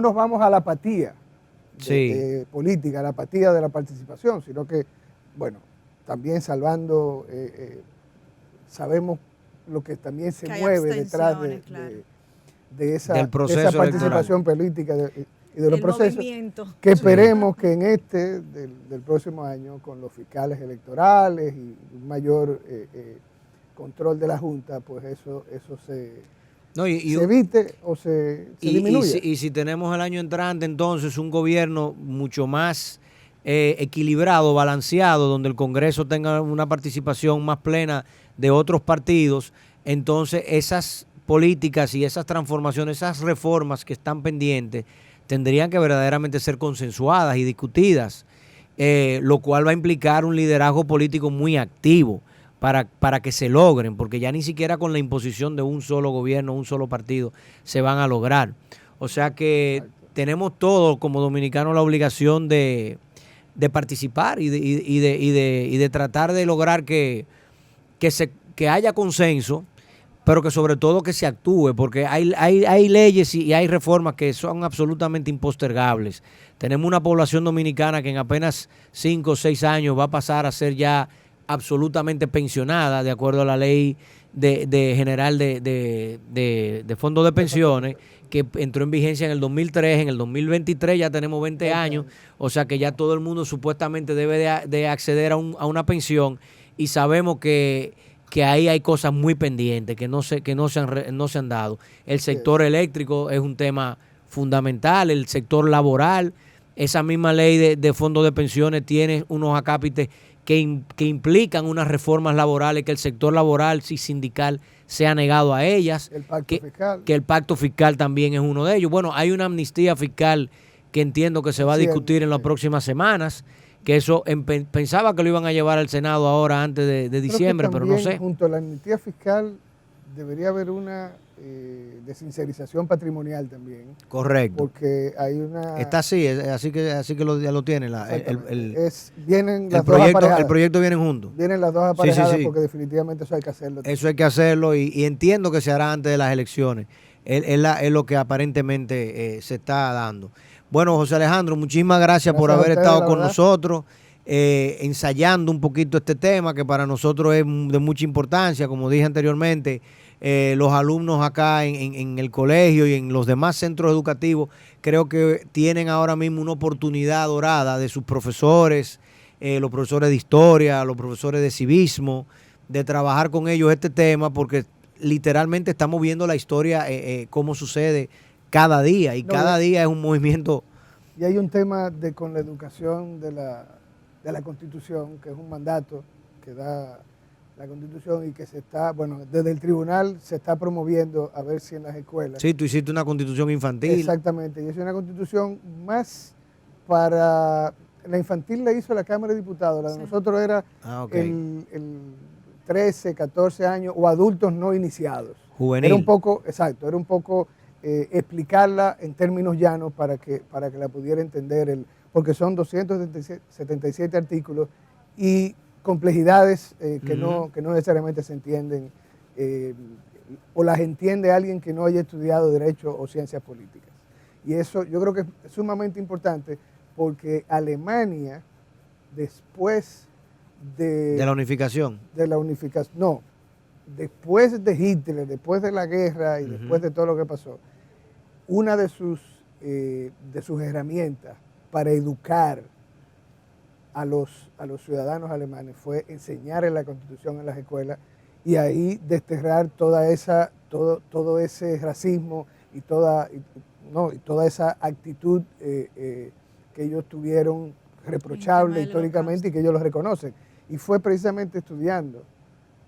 nos vamos a la apatía política, a la apatía de la participación, sino que, bueno, también salvando, sabemos lo que también se Que hay mueve detrás abstenciones, claro. de esa Del proceso participación política y de los El procesos, movimiento. que esperemos que en del próximo año, con los fiscales electorales y un mayor control de la Junta, pues eso se, No, se evite o se disminuya. Y si tenemos el año entrante, entonces un gobierno mucho más equilibrado, balanceado, donde el Congreso tenga una participación más plena de otros partidos, entonces esas políticas y esas transformaciones, esas reformas que están pendientes, tendrían que verdaderamente ser consensuadas y discutidas, lo cual va a implicar un liderazgo político muy activo para que se logren, porque ya ni siquiera con la imposición de un solo gobierno, un solo partido, se van a lograr. O sea que tenemos todos como dominicanos la obligación de participar y de tratar de lograr que haya consenso, pero que sobre todo que se actúe, porque hay leyes y hay reformas que son absolutamente impostergables. Tenemos una población dominicana que en apenas 5 o 6 años va a pasar a ser ya absolutamente pensionada, de acuerdo a la ley general de fondos de pensiones, que entró en vigencia en el 2003, en el 2023 ya tenemos 20 años, o sea que ya todo el mundo supuestamente debe de acceder a una pensión, y sabemos que ahí hay cosas muy pendientes que no se han dado. El sector eléctrico es un tema fundamental, el sector laboral, esa misma ley de fondos de pensiones tiene unos acápites que implican unas reformas laborales, que el sector laboral y sindical se ha negado a ellas, El pacto fiscal. que el pacto fiscal también es uno de ellos. Bueno, hay una amnistía fiscal que entiendo que se va a discutir en las próximas semanas, que eso pensaba que lo iban a llevar al Senado ahora antes de diciembre, pero no sé. Junto a la amnistía fiscal debería haber una desincerización patrimonial también. Correcto. Porque hay una... Está así, así que ya lo tiene. Vienen las dos aparejadas. El proyecto vienen juntos. Vienen las dos aparejadas, sí. porque definitivamente eso hay que hacerlo. Eso hay que hacerlo y entiendo que se hará antes de las elecciones. Es lo que aparentemente se está dando. Bueno, José Alejandro, muchísimas gracias por haber estado con nosotros, ensayando un poquito este tema que para nosotros es de mucha importancia. Como dije anteriormente, los alumnos acá en el colegio y en los demás centros educativos creo que tienen ahora mismo una oportunidad dorada de sus profesores, los profesores de historia, los profesores de civismo, de trabajar con ellos este tema, porque literalmente estamos viendo la historia, cómo sucede cada día, y cada día es un movimiento. Y hay un tema con la educación de la Constitución, que es un mandato que da la Constitución y que se está, desde el tribunal se está promoviendo a ver si en las escuelas. Sí, tú hiciste una Constitución infantil. Exactamente, y es una Constitución más para... La infantil la hizo la Cámara de Diputados, la de nosotros era el 13, 14 años o adultos no iniciados. Juvenil. Era un poco explicarla en términos llanos para que la pudiera entender, porque son 277 artículos y complejidades que no necesariamente se entienden, o las entiende alguien que no haya estudiado Derecho o Ciencias Políticas. Y eso yo creo que es sumamente importante, porque Alemania, después de la unificación. No, después de Hitler, después de la guerra y después de todo lo que pasó, una de sus herramientas para educar a los ciudadanos alemanes fue enseñar la Constitución en las escuelas, y ahí desterrar todo ese racismo y toda esa actitud que ellos tuvieron reprochable históricamente y que ellos lo reconocen. Y fue precisamente estudiando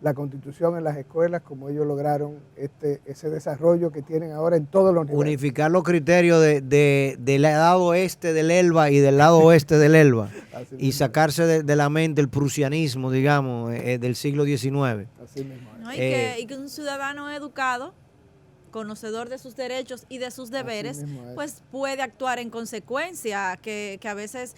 la Constitución en las escuelas como ellos lograron ese desarrollo que tienen ahora en todos los niveles. Unificar los criterios del lado oeste del Elba y del lado oeste del Elba y sacarse de la mente el prusianismo, digamos, del siglo XIX. Así mismo. ¿No? Y que un ciudadano educado, conocedor de sus derechos y de sus deberes, pues puede actuar en consecuencia, que a veces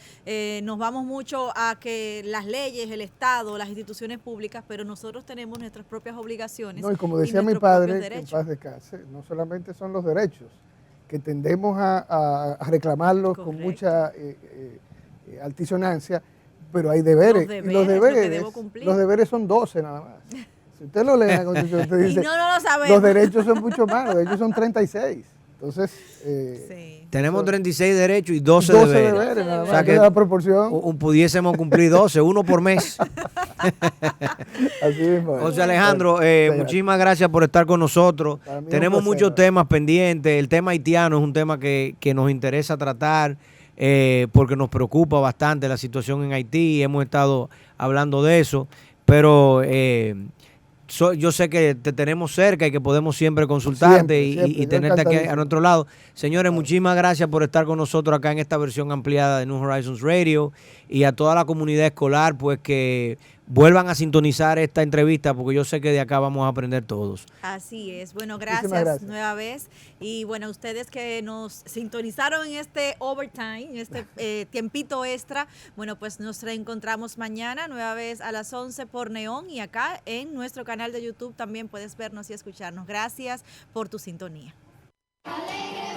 nos vamos mucho a que las leyes, el Estado, las instituciones públicas, pero nosotros tenemos nuestras propias obligaciones. No, y como decía mi padre, que en paz descanse, no solamente son los derechos, que tendemos a reclamarlos con mucha altisonancia, pero hay deberes. Los deberes son 12 nada más. Si usted lo lee en la Constitución, usted dice, y no lo sabemos. Los derechos son mucho más, los derechos son 36. Entonces, Sí. Tenemos 36 derechos y 12 12 deberes. deberes, nada O más sea que que la proporción. pudiésemos cumplir 12, uno por mes. Así mismo. es. José Alejandro, Muchas gracias. muchísimas gracias por estar con nosotros. Para mí es un Tenemos placer, muchos ¿no? temas pendientes. El tema haitiano es un tema que nos interesa tratar porque nos preocupa bastante la situación en Haití. Hemos estado hablando de eso, pero yo sé que te tenemos cerca y que podemos siempre consultarte Siempre, siempre. y Yo tenerte aquí a encantadísimo. nuestro lado. Señores, muchísimas gracias por estar con nosotros acá en esta versión ampliada de New Horizons Radio y a toda la comunidad escolar, pues que vuelvan a sintonizar esta entrevista porque yo sé que de acá vamos a aprender todos. Así es. Bueno, Muchísimas gracias, gracias. nueva vez. Y bueno, ustedes que nos sintonizaron en este overtime, en este tiempito extra, bueno, pues nos reencontramos mañana, nueva vez a las 11 por Neón y acá en nuestro canal de YouTube también puedes vernos y escucharnos. Gracias por tu sintonía. Alegre